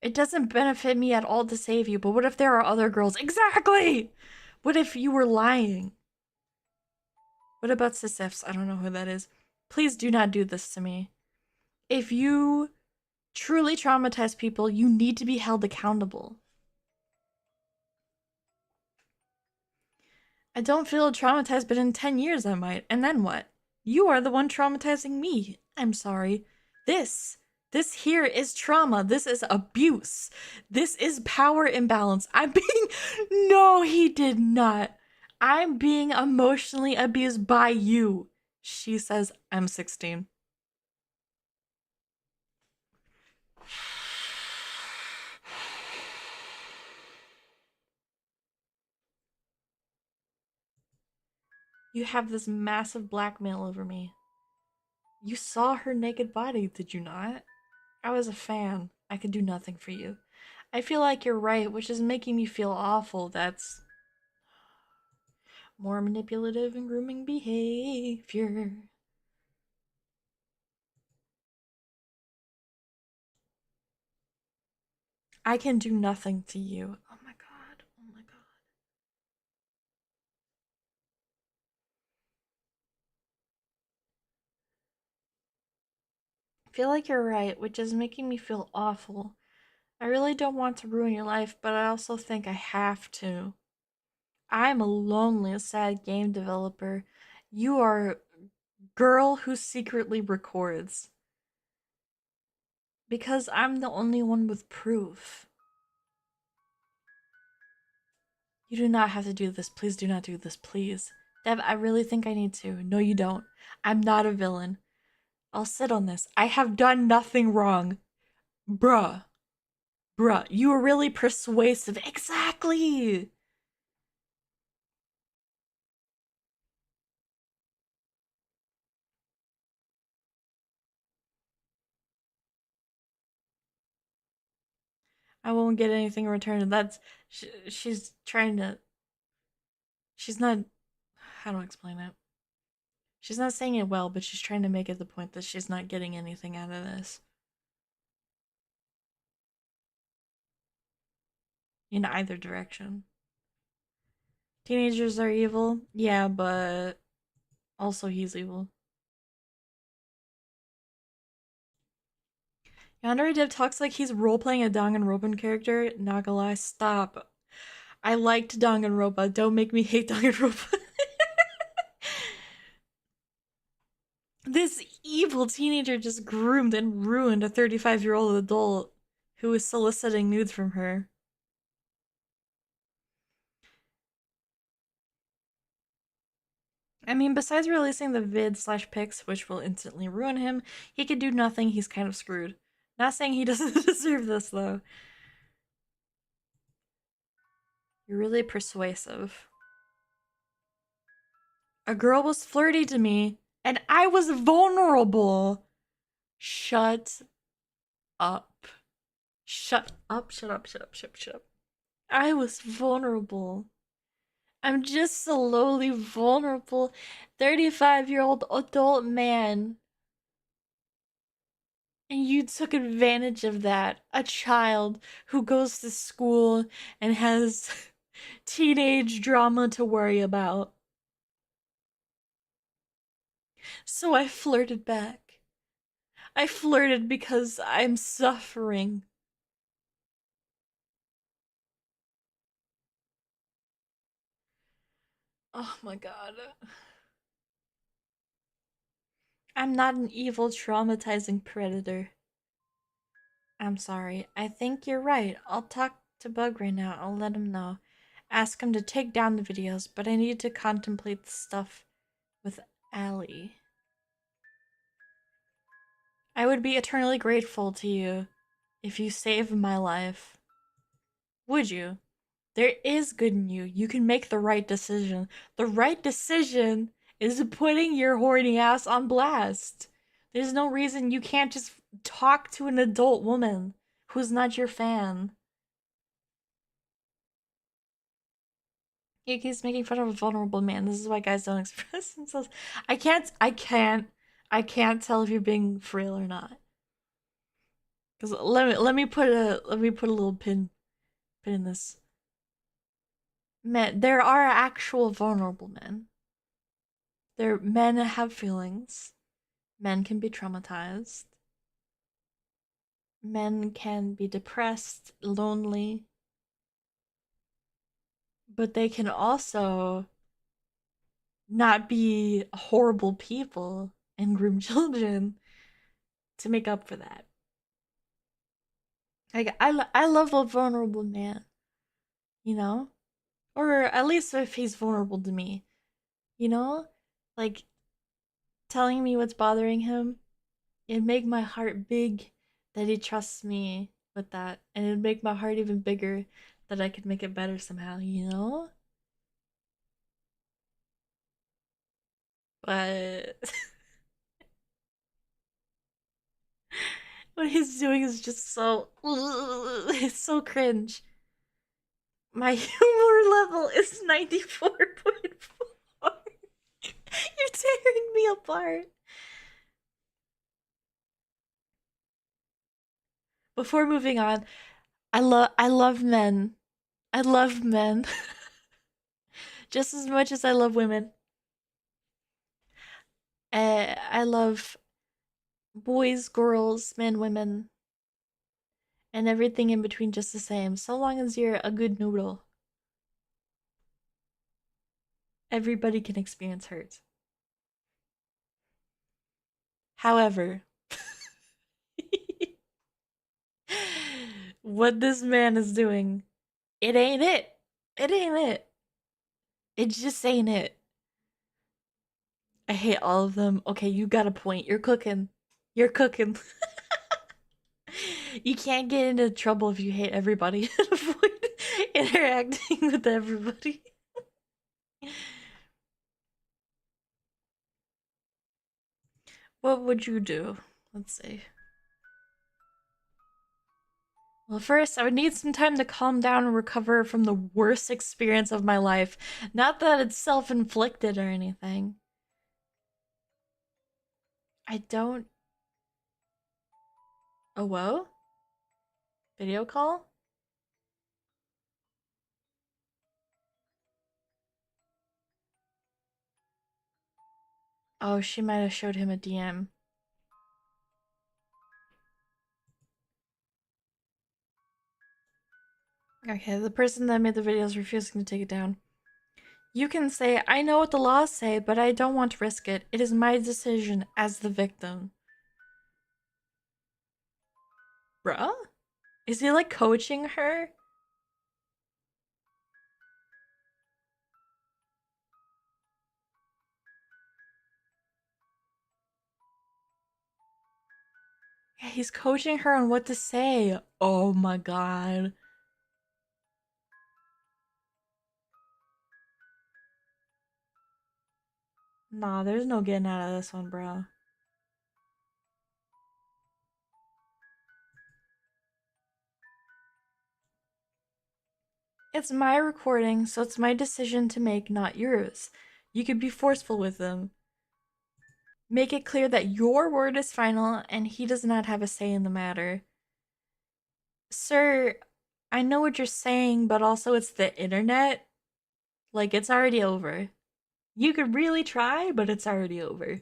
It doesn't benefit me at all to save you, but what if there are other girls? Exactly! What if you were lying? What about Sisifs? I don't know who that is. Please do not do this to me. If you truly traumatize people, you need to be held accountable. I don't feel traumatized, but in 10 years I might. And then what? You are the one traumatizing me. I'm sorry. This here is trauma. This is abuse. This is power imbalance. No, he did not. I'm being emotionally abused by you. She says, I'm 16. You have this massive blackmail over me. You saw her naked body, did you not? I was a fan. I could do nothing for you. I feel like you're right, which is making me feel awful. That's more manipulative and grooming behavior. I can do nothing to you. Oh my god. Oh my god. I feel like you're right, which is making me feel awful. I really don't want to ruin your life, but I also think I have to. I'm a lonely, sad game developer. You are a girl who secretly records. Because I'm the only one with proof. You do not have to do this. Please do not do this, please. Dev, I really think I need to. No, you don't. I'm not a villain. I'll sit on this. I have done nothing wrong. Bruh. Bruh, you are really persuasive. Exactly! I won't get anything in return. She's trying to... She's not... How do I explain it? She's not saying it well, but she's trying to make it the point that she's not getting anything out of this. In either direction. Teenagers are evil? Yeah, but also he's evil. Yandev talks like he's role-playing a Danganronpa character. Not gonna lie, stop. I liked Danganronpa. Don't make me hate Danganronpa. This evil teenager just groomed and ruined a 35-year-old adult. who was soliciting nudes from her. I mean, besides releasing the vid/pics, which will instantly ruin him, he could do nothing. He's kind of screwed. Not saying he doesn't deserve this, though. You're really persuasive. A girl was flirty to me, and I was vulnerable. Shut up. Shut up, shut up, shut up, shut up, shut up. I was vulnerable. I'm just slowly vulnerable 35-year-old adult man. And you took advantage of that. A child who goes to school and has teenage drama to worry about. So I flirted back. I flirted because I'm suffering. Oh my god. I'm not an evil, traumatizing predator. I'm sorry. I think you're right. I'll talk to Bug right now. I'll let him know. Ask him to take down the videos, but I need to contemplate the stuff with Allie. I would be eternally grateful to you if you saved my life. Would you? There is good in you. You can make the right decision. The right decision is putting your horny ass on blast. There's no reason you can't just talk to an adult woman who's not your fan. He keeps making fun of a vulnerable man. This is why guys don't express themselves. I can't tell if you're being for real or not. Cause let me put a little pin in this. Men, there are actual vulnerable men. Men have feelings. Men can be traumatized. Men can be depressed, lonely. But they can also not be horrible people and groom children to make up for that. Like, I love a vulnerable man, you know? Or at least if he's vulnerable to me, you know? Like, telling me what's bothering him, it'd make my heart big that he trusts me with that. And it'd make my heart even bigger that I could make it better somehow, you know? But what he's doing is just so it's so cringe. My humor level is 94.4. You're tearing me apart. Before moving on, I love men. I love men just as much as I love women. I love boys, girls, men, women, and everything in between just the same. So long as you're a good noodle, everybody can experience hurt. However, what this man is doing, it ain't it. It ain't it. It just ain't it. I hate all of them. Okay, you got a point. You're cooking. You're cooking. You can't get into trouble if you hate everybody and avoid interacting with everybody. What would you do? Let's see. Well, first, I would need some time to calm down and recover from the worst experience of my life. Not that it's self-inflicted or anything. I don't... Oh, whoa? Video call? Oh, she might have showed him a DM. Okay, the person that made the video is refusing to take it down. You can say, I know what the laws say, but I don't want to risk it. It is my decision as the victim. Bruh? Is he like coaching her? Yeah, he's coaching her on what to say. Oh my god. Nah, there's no getting out of this one, bro. It's my recording, so it's my decision to make, not yours. You could be forceful with him. Make it clear that your word is final and he does not have a say in the matter. Sir, I know what you're saying, but also it's the internet. Like, it's already over. You could really try, but it's already over.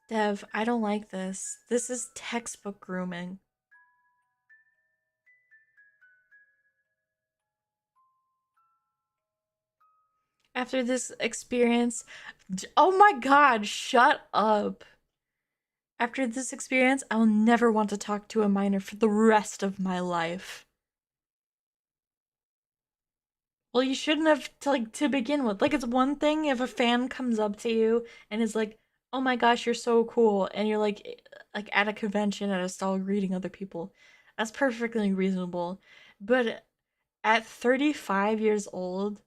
Dev, I don't like this. This is textbook grooming. After this experience, oh my god, shut up. After this experience, I will never want to talk to a minor for the rest of my life. Well, you shouldn't have to begin with. Like, it's one thing if a fan comes up to you and is like, "Oh my gosh, you're so cool," and you're like at a convention at a stall greeting other people. That's perfectly reasonable. But at 35 years old,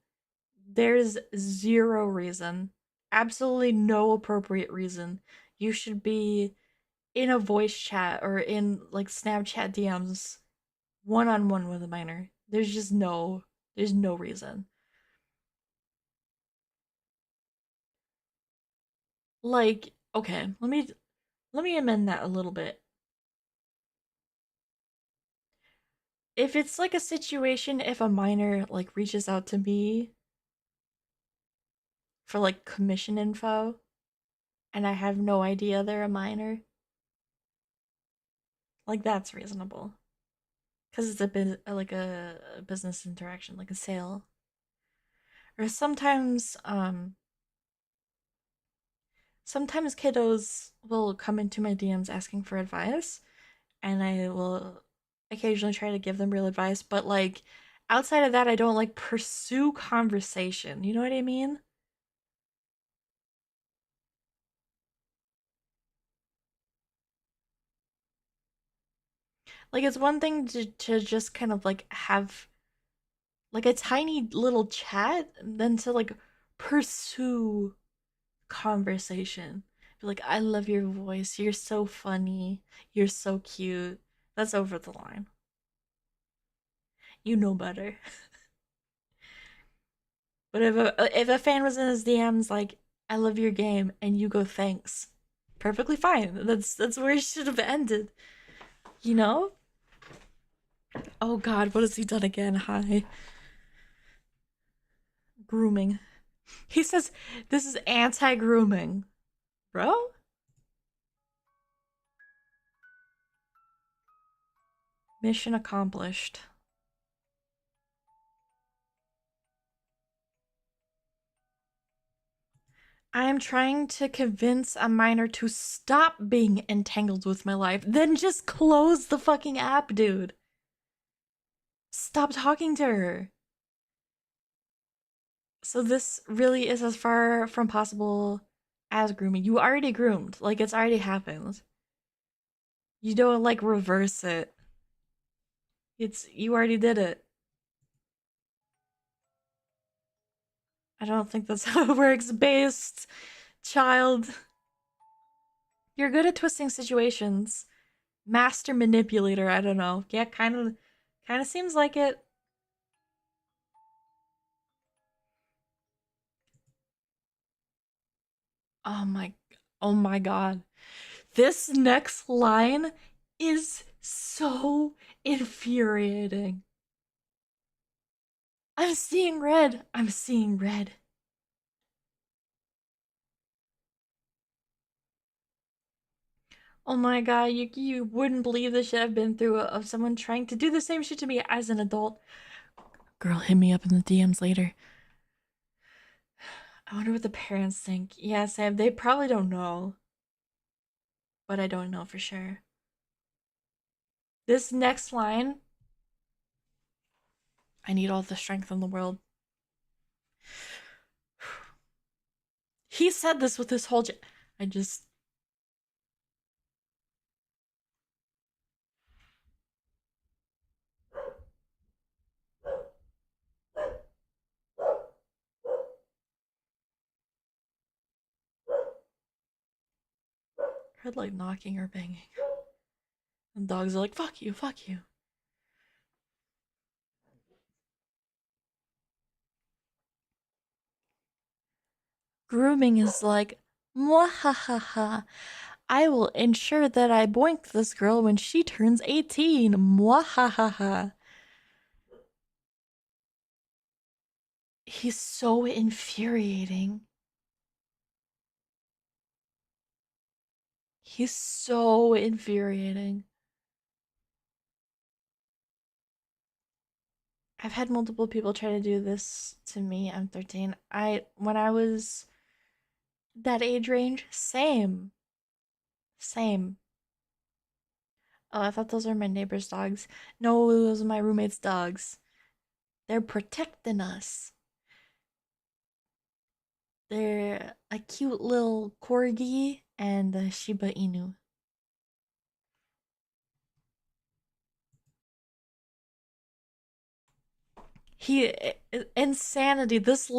there's zero reason, absolutely no appropriate reason you should be in a voice chat or in like Snapchat DMs one on one with a minor. There's no reason. Like, okay, let me amend that a little bit. If it's like a situation if a minor like reaches out to me for like commission info and I have no idea they're a minor, like that's reasonable. Cuz it's a bit like a business interaction, like a sale. Or sometimes kiddos will come into my DMs asking for advice and I will occasionally try to give them real advice, but like outside of that, I don't like pursue conversation. You know what I mean? Like it's one thing to just kind of like have like a tiny little chat than to like pursue conversation. Be like, I love your voice. You're so funny. You're so cute. That's over the line. You know better. But if a fan was in his DMs like, "I love your game," and you go thanks, perfectly fine. That's where it should have ended. You know? Oh God, what has he done again? Hi, grooming. He says this is anti-grooming, bro. Mission accomplished. I am trying to convince a minor to stop being entangled with my life. Then just close the fucking app, dude. Stop talking to her. So this really is as far from possible as grooming. You already groomed. Like it's already happened. You don't like reverse it. It's you already did it. I don't think that's how it works, based child. You're good at twisting situations. Master manipulator, I don't know. Yeah, kind of seems like it. Oh my oh my god. This next line is so infuriating. I'm seeing red. I'm seeing red. Oh my god, you wouldn't believe the shit I've been through of someone trying to do the same shit to me as an adult. Girl, hit me up in the DMs later. I wonder what the parents think. Yeah, Sam, they probably don't know. but I don't know for sure. This next line, I need all the strength in the world. He said this with his whole. I just. Heard like knocking or banging. And dogs are like, fuck you, fuck you. Grooming is like, mwahaha. I will ensure that I boink this girl when she turns 18. Mwahaha. He's so infuriating. He's so infuriating. I've had multiple people try to do this to me. I'm 13. When I was that age range, same. Same. Oh, I thought those were my neighbor's dogs. No, those are my roommate's dogs. They're protecting us. They're a cute little corgi and a Shiba Inu. He insanity. This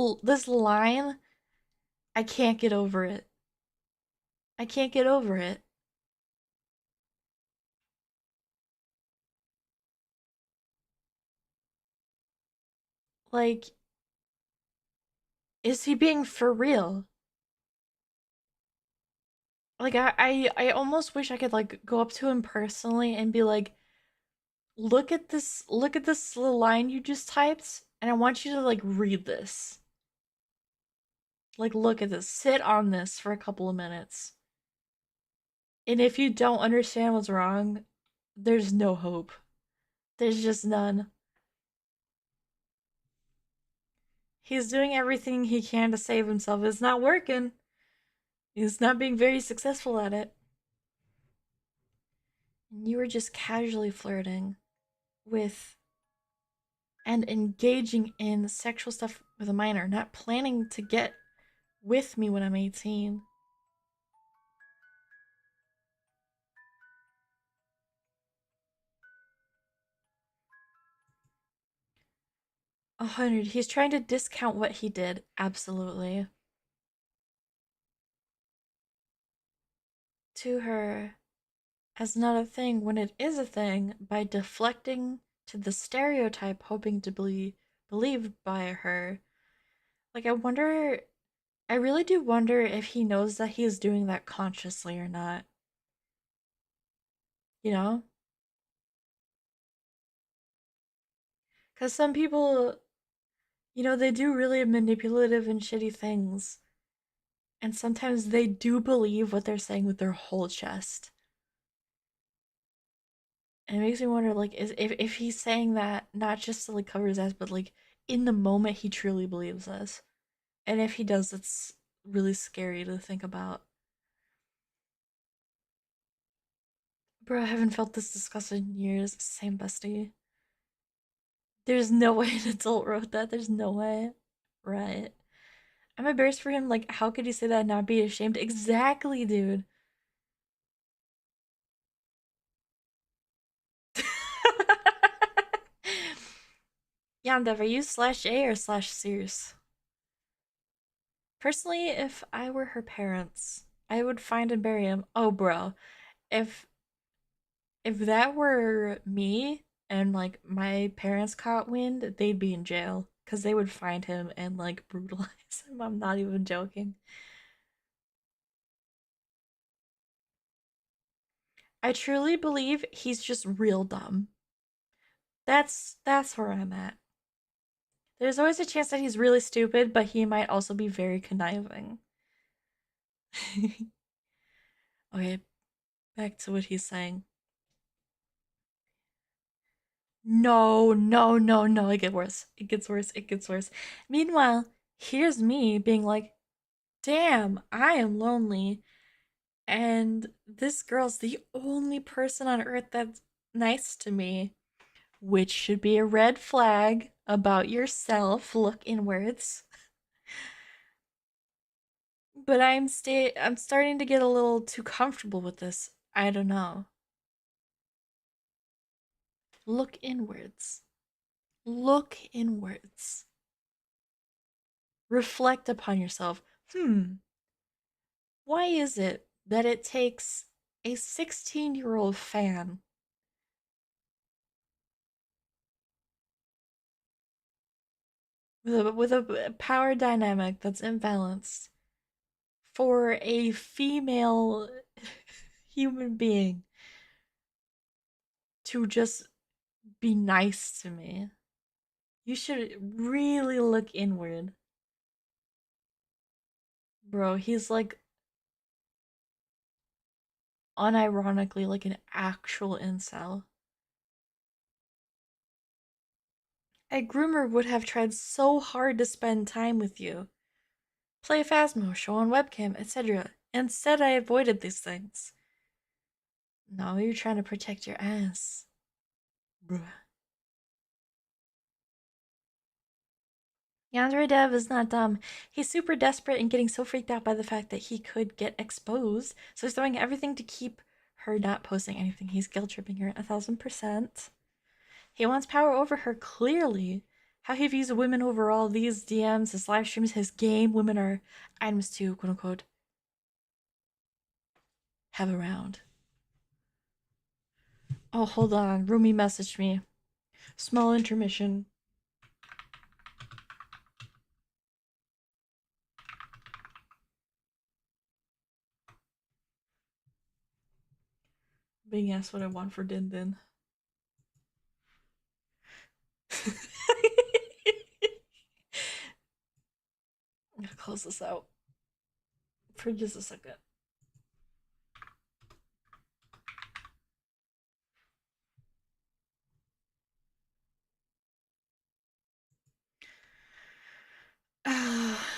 line, I can't get over it. I can't get over it. Like, is he being for real? Like I almost wish I could like go up to him personally and be like, look at this little line you just typed, and I want you to like read this. Like look at this. Sit on this for a couple of minutes. And if you don't understand what's wrong, there's no hope. There's just none. He's doing everything he can to save himself. It's not working. He's not being very successful at it. And you were just casually flirting with and engaging in sexual stuff with a minor, not planning to get with me when I'm 18. A 100. He's trying to discount what he did. Absolutely. To her as not a thing when it is a thing by deflecting to the stereotype, hoping to be believed by her. Like, I really do wonder if he knows that he is doing that consciously or not. You know? Because some people, they do really manipulative and shitty things. And sometimes they do believe what they're saying with their whole chest. And it makes me wonder, like, if he's saying that not just to like cover his ass, but like in the moment he truly believes this. And if he does, it's really scary to think about. Bro, I haven't felt this disgusted in years. Same bestie. There's no way an adult wrote that. There's no way. Right. I'm embarrassed for him. Like, how could he say that and not be ashamed? Exactly, dude. Yandev, are you /A or /Sears? Personally, if I were her parents, I would find and bury him. Oh, bro. If that were me and like my parents caught wind, they'd be in jail because they would find him and like brutalize him. I'm not even joking. I truly believe he's just real dumb. That's where I'm at. There's always a chance that he's really stupid, but he might also be very conniving. Okay, back to what he's saying. No, no, no, no, it gets worse. It gets worse. It gets worse. Meanwhile, here's me being like, damn, I am lonely. And this girl's the only person on earth that's nice to me, which should be a red flag about yourself. Look inwards. But I'm starting to get a little too comfortable with this. I don't know. Look inwards. Look inwards. Reflect upon yourself. Why is it that it takes a 16-year-old fan with a power dynamic that's imbalanced for a female human being to just be nice to me? You should really look inward. Bro, he's like unironically like an actual incel. A groomer would have tried so hard to spend time with you, play Phasmo, show on webcam, etc. Instead, I avoided these things. No, you're trying to protect your ass. Bruh. Yandev is not dumb. He's super desperate and getting so freaked out by the fact that he could get exposed, so he's throwing everything to keep her not posting anything. He's guilt tripping her 1000%. He wants power over her, clearly. How he views women over all these DMs, his live streams, his game. Women are items to, quote unquote, have around. Oh, hold on. Rumi messaged me. Small intermission. Being asked what I want for Din Din. I'm gonna close this out for just a second.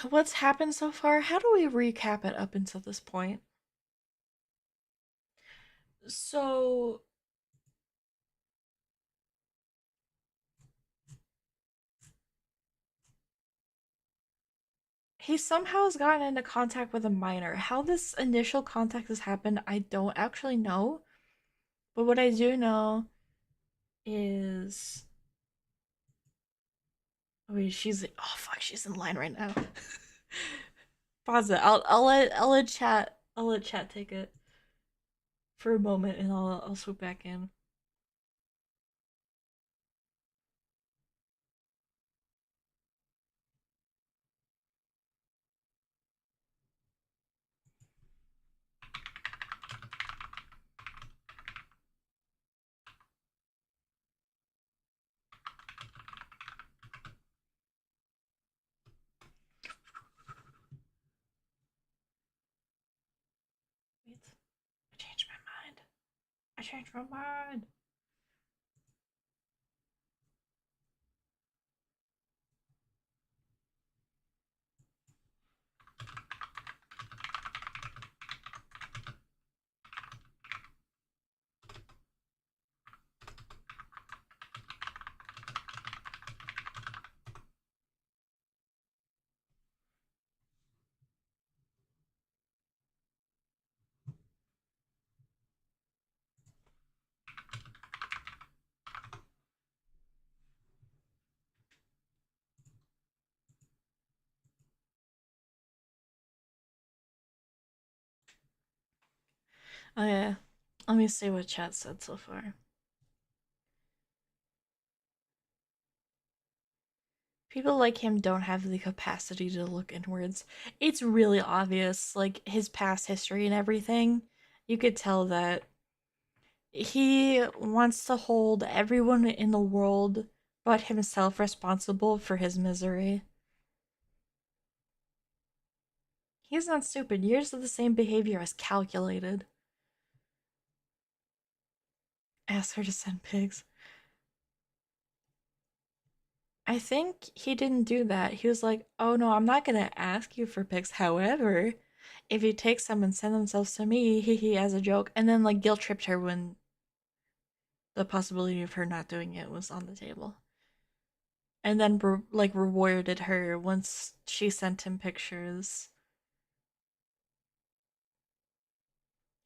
What's happened so far? How do we recap it up until this point? So he somehow has gotten into contact with a minor. How this initial contact has happened, I don't actually know. But what I do know is, oh wait, oh fuck, she's in line right now. Pause it. I'll let chat take it for a moment, and I'll swoop back in. Wait, I changed my mind. I changed my mind. Oh yeah. Let me see what chat said so far. People like him don't have the capacity to look inwards. It's really obvious, like his past history and everything. You could tell that he wants to hold everyone in the world but himself responsible for his misery. He's not stupid. Years of the same behavior is calculated. Ask her to send pigs. I think he didn't do that. He was like, oh no, I'm not gonna ask you for pics. However, if you take some and send themselves to me, hee hee, as a joke, and then like guilt tripped her when the possibility of her not doing it was on the table. And then like rewarded her once she sent him pictures.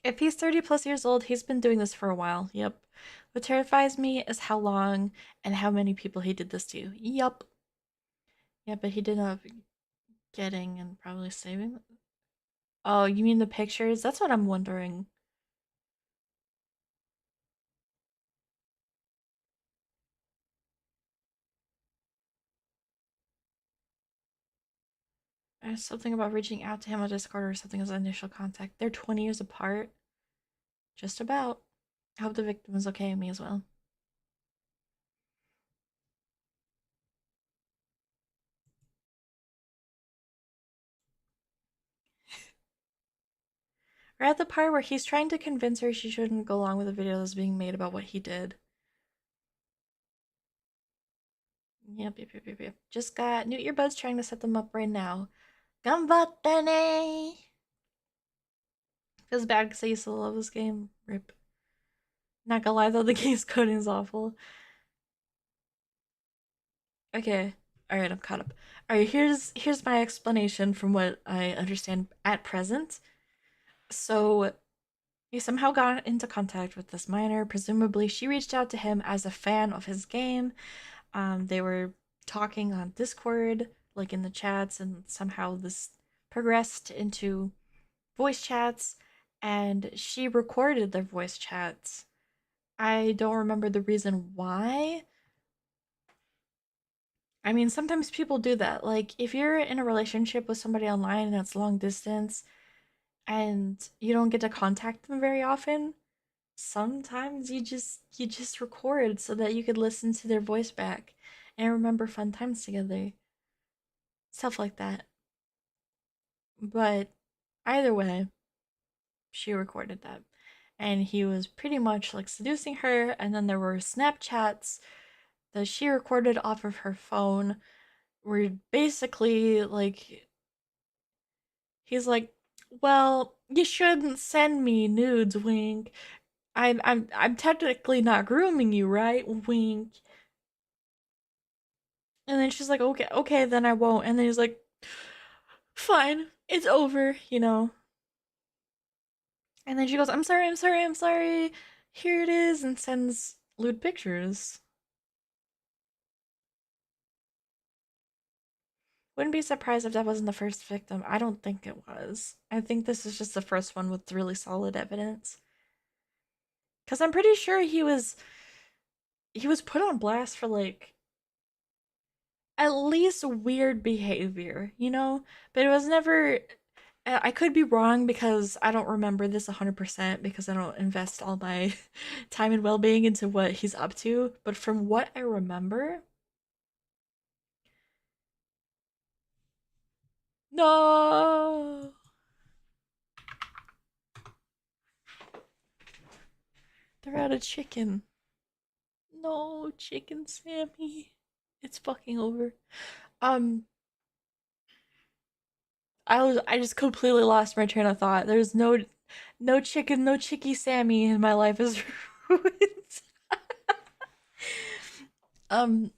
If he's 30 plus years old, he's been doing this for a while. Yep. What terrifies me is how long and how many people he did this to. Yup. Yeah, but he did up getting and probably saving. Oh, you mean the pictures? That's what I'm wondering. There's something about reaching out to him on Discord or something as initial contact. They're 20 years apart. Just about. I hope the victim is okay with me as well. We're at the part where he's trying to convince her she shouldn't go along with the video that's being made about what he did. Yep. Just got new earbuds, trying to set them up right now. Ganbatte ne! Feels bad because I used to love this game. Rip. Not gonna lie though, the game's coding is awful. Okay. Alright, I'm caught up. Alright, here's my explanation from what I understand at present. So he somehow got into contact with this minor. Presumably, she reached out to him as a fan of his game. They were talking on Discord, like in the chats, and somehow this progressed into voice chats, and she recorded their voice chats. I don't remember the reason why. I mean, sometimes people do that. Like, if you're in a relationship with somebody online and it's long distance and you don't get to contact them very often, sometimes you just record so that you could listen to their voice back and remember fun times together. Stuff like that. But either way, she recorded that. And he was pretty much like seducing her, and then there were Snapchats that she recorded off of her phone where basically like he's like, well, you shouldn't send me nudes, wink. I'm technically not grooming you, right? Wink. And then she's like, okay, then I won't. And then he's like, fine, it's over, you know. And then she goes, I'm sorry. Here it is, and sends lewd pictures. Wouldn't be surprised if that wasn't the first victim. I don't think it was. I think this is just the first one with really solid evidence. Cause I'm pretty sure he was put on blast for like at least weird behavior, you know? But it was never. I could be wrong because I don't remember this 100% because I don't invest all my time and well being into what he's up to. But from what I remember. No! They're out of chicken. No, chicken Sammy. It's fucking over. Um, I just completely lost my train of thought. There's no chicken, no chicky Sammy, and my life is ruined. um,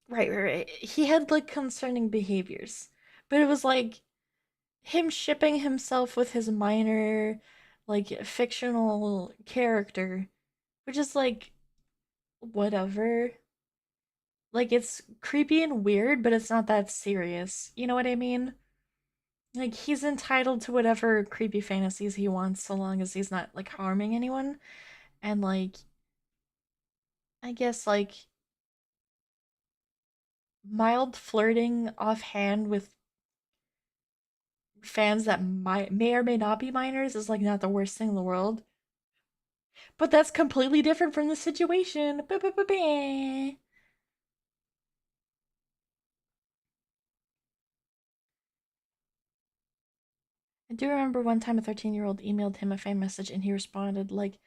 right. He had like concerning behaviors, but it was like him shipping himself with his minor, like fictional character, which is like whatever. Like it's creepy and weird, but it's not that serious. You know what I mean? Like he's entitled to whatever creepy fantasies he wants so long as he's not like harming anyone. And like I guess like mild flirting offhand with fans that may or may not be minors is like not the worst thing in the world. But that's completely different from the situation. Ba-ba-ba-ba. I do remember one time a 13-year-old emailed him a fan message and he responded like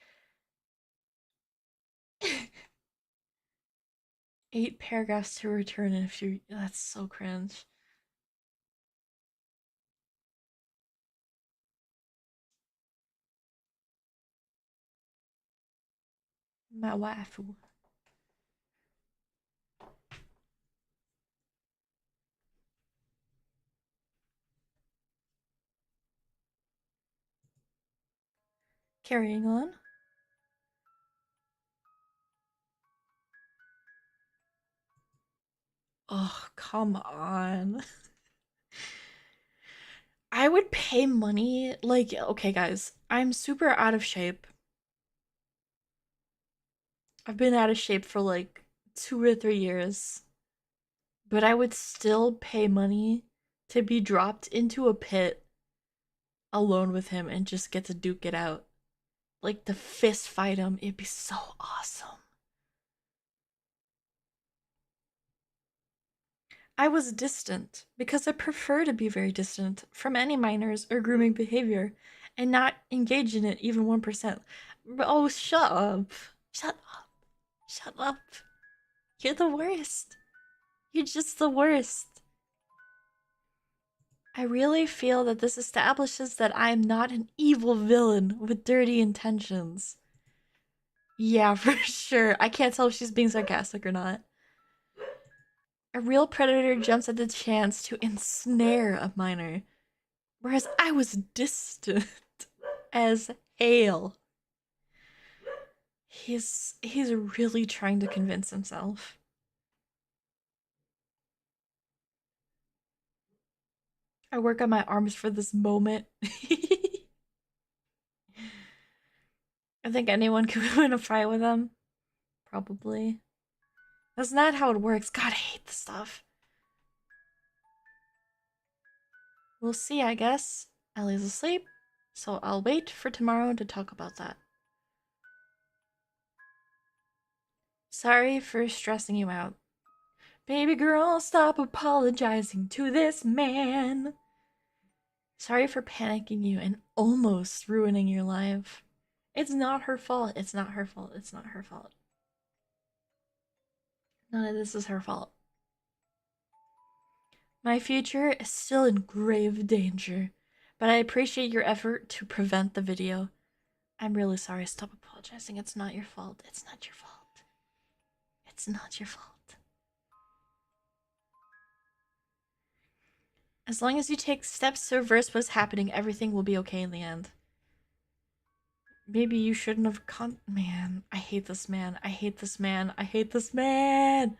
8 paragraphs to return in a few. That's so cringe. My waifu. Carrying on. Oh, come on. I would pay money. Like, okay, guys, I'm super out of shape. I've been out of shape for like 2 or 3 years. But I would still pay money to be dropped into a pit alone with him and just get to duke it out. Like, to fist fight him. It'd be so awesome. I was distant because I prefer to be very distant from any minors or grooming behavior and not engage in it even 1%. Oh, shut up. Shut up. Shut up. You're the worst. You're just the worst. I really feel that this establishes that I am not an evil villain with dirty intentions. Yeah, for sure. I can't tell if she's being sarcastic or not. A real predator jumps at the chance to ensnare a minor, whereas I was distant as hail. He's really trying to convince himself. I work on my arms for this moment. I think anyone could win a fight with him. Probably. That's not how it works. God, I hate this stuff. We'll see, I guess. Ellie's asleep, so I'll wait for tomorrow to talk about that. Sorry for stressing you out. Baby girl, stop apologizing to this man. Sorry for panicking you and almost ruining your life. It's not her fault. It's not her fault. It's not her fault. None of this is her fault. My future is still in grave danger, but I appreciate your effort to prevent the video. I'm really sorry. Stop apologizing. It's not your fault. It's not your fault. It's not your fault. As long as you take steps to reverse what's happening, everything will be okay in the end. Maybe you shouldn't have Man, I hate this man. I hate this man. I hate this man.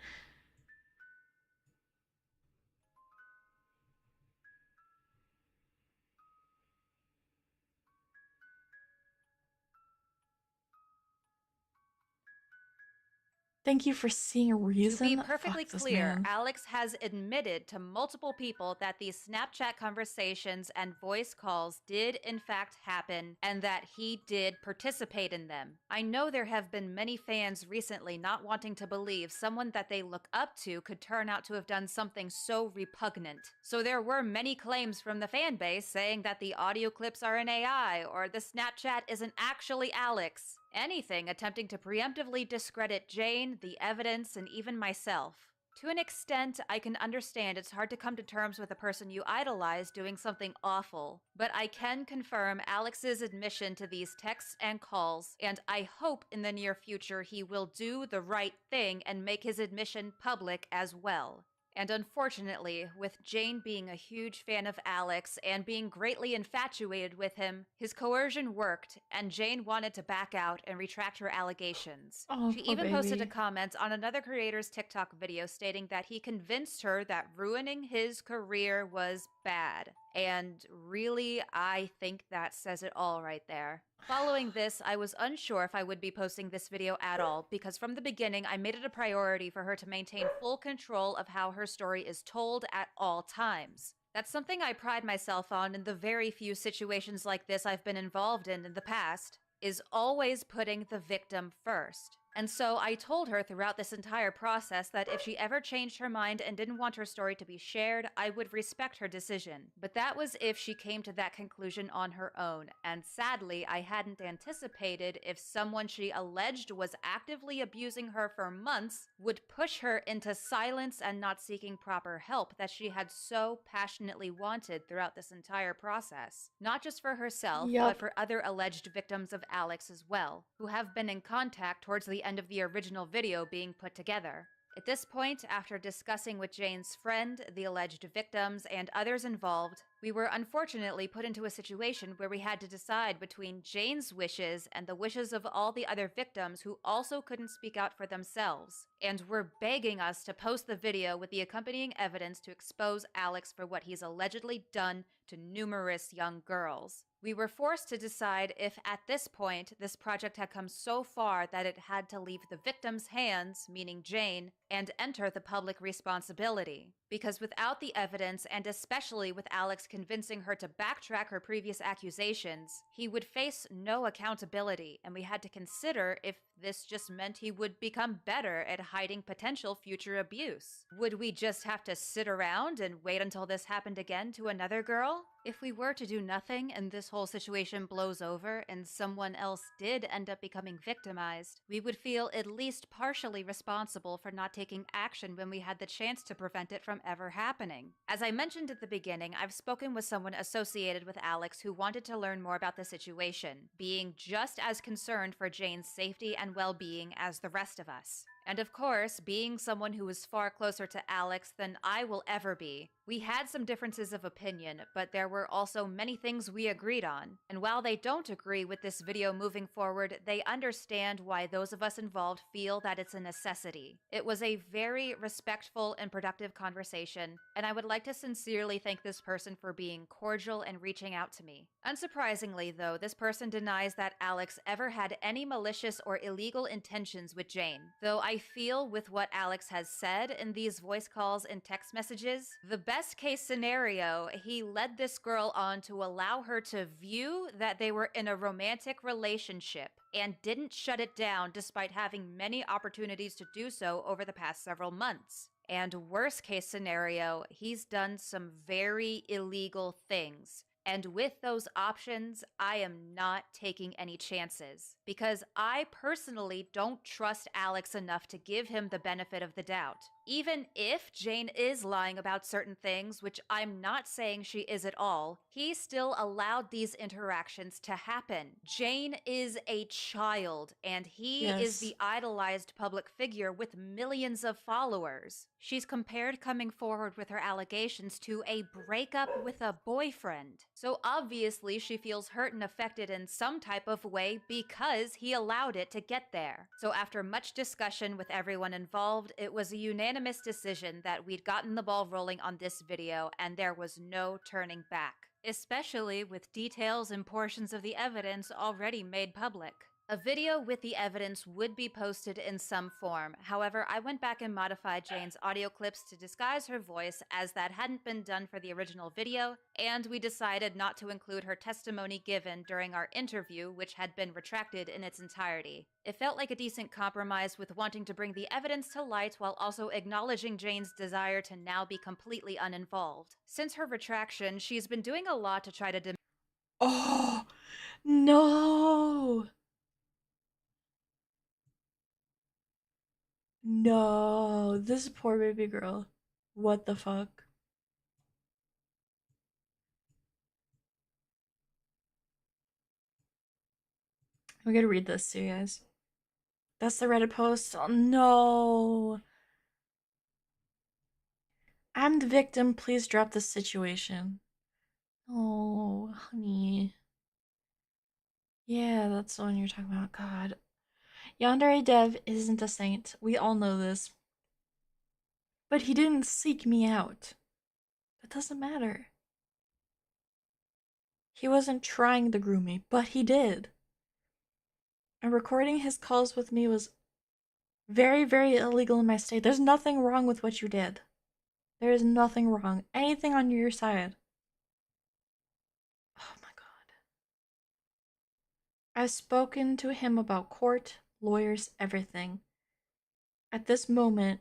Thank you for seeing a reason. To be perfectly Fuck this clear, man. Alex has admitted to multiple people that these Snapchat conversations and voice calls did in fact happen and that he did participate in them. I know there have been many fans recently not wanting to believe someone that they look up to could turn out to have done something so repugnant. So there were many claims from the fan base saying that the audio clips are an AI or the Snapchat isn't actually Alex. Anything attempting to preemptively discredit Jane, the evidence, and even myself. To an extent, I can understand it's hard to come to terms with a person you idolize doing something awful, but I can confirm Alex's admission to these texts and calls, and I hope in the near future he will do the right thing and make his admission public as well. And unfortunately, with Jane being a huge fan of Alex and being greatly infatuated with him, his coercion worked, and Jane wanted to back out and retract her allegations. Oh, She poor even posted a baby. comment on another creator's TikTok video stating that he convinced her that ruining his career was bad. And really, I think that says it all right there. Following this, I was unsure if I would be posting this video at all, because from the beginning I made it a priority for her to maintain full control of how her story is told at all times. That's something I pride myself on in the very few situations like this I've been involved in the past, is always putting the victim first. And so I told her throughout this entire process that if she ever changed her mind and didn't want her story to be shared, I would respect her decision. But that was if she came to that conclusion on her own. And sadly, I hadn't anticipated if someone she alleged was actively abusing her for months would push her into silence and not seeking proper help that she had so passionately wanted throughout this entire process. Not just for herself, but Yup. for other alleged victims of Alex as well, who have been in contact towards the end of the original video being put together. At this point, after discussing with Jane's friend, the alleged victims, and others involved, we were unfortunately put into a situation where we had to decide between Jane's wishes and the wishes of all the other victims who also couldn't speak out for themselves, and were begging us to post the video with the accompanying evidence to expose Alex for what he's allegedly done to numerous young girls. We were forced to decide if, at this point, this project had come so far that it had to leave the victim's hands, meaning Jane, and enter the public responsibility. Because without the evidence, and especially with Alex convincing her to backtrack her previous accusations, he would face no accountability, and we had to consider if this just meant he would become better at hiding potential future abuse. Would we just have to sit around and wait until this happened again to another girl? If we were to do nothing and this whole situation blows over and someone else did end up becoming victimized, we would feel at least partially responsible for not taking action when we had the chance to prevent it from ever happening. As I mentioned at the beginning, I've spoken with someone associated with Alex who wanted to learn more about the situation, being just as concerned for Jane's safety and well-being as the rest of us. And of course, being someone who is far closer to Alex than I will ever be, we had some differences of opinion, but there were also many things we agreed on. And while they don't agree with this video moving forward, they understand why those of us involved feel that it's a necessity. It was a very respectful and productive conversation, and I would like to sincerely thank this person for being cordial and reaching out to me. Unsurprisingly, though, this person denies that Alex ever had any malicious or illegal intentions with Jane, though I feel with what Alex has said in these voice calls and text messages, the best case scenario, he led this girl on to allow her to view that they were in a romantic relationship and didn't shut it down despite having many opportunities to do so over the past several months. And worst case scenario, he's done some very illegal things. And with those options, I am not taking any chances, because I personally don't trust Alex enough to give him the benefit of the doubt. Even if Jane is lying about certain things, which I'm not saying she is at all, he still allowed these interactions to happen. Jane is a child, and he is Yes. the idolized public figure with millions of followers. She's compared coming forward with her allegations to a breakup with a boyfriend. So obviously she feels hurt and affected in some type of way because he allowed it to get there. So after much discussion with everyone involved, it was a unanimous decision that we'd gotten the ball rolling on this video and there was no turning back, especially with details and portions of the evidence already made public. A video with the evidence would be posted in some form. However, I went back and modified Jane's audio clips to disguise her voice, as that hadn't been done for the original video, and we decided not to include her testimony given during our interview, which had been retracted in its entirety. It felt like a decent compromise with wanting to bring the evidence to light while also acknowledging Jane's desire to now be completely uninvolved. Since her retraction, she's been doing a lot to try to Oh, no. No, this poor baby girl. What the fuck? We gotta read this to you guys. That's the Reddit post. Oh, no. I'm the victim. Please drop this situation. Oh, honey. Yeah, that's the one you're talking about. God. Yandev isn't a saint. We all know this. But he didn't seek me out. That doesn't matter. He wasn't trying to groom me, but he did. And recording his calls with me was very, very illegal in my state. There's nothing wrong with what you did. There is nothing wrong. Anything on your side. Oh my god. I've spoken to him about court. lawyers, everything. At this moment,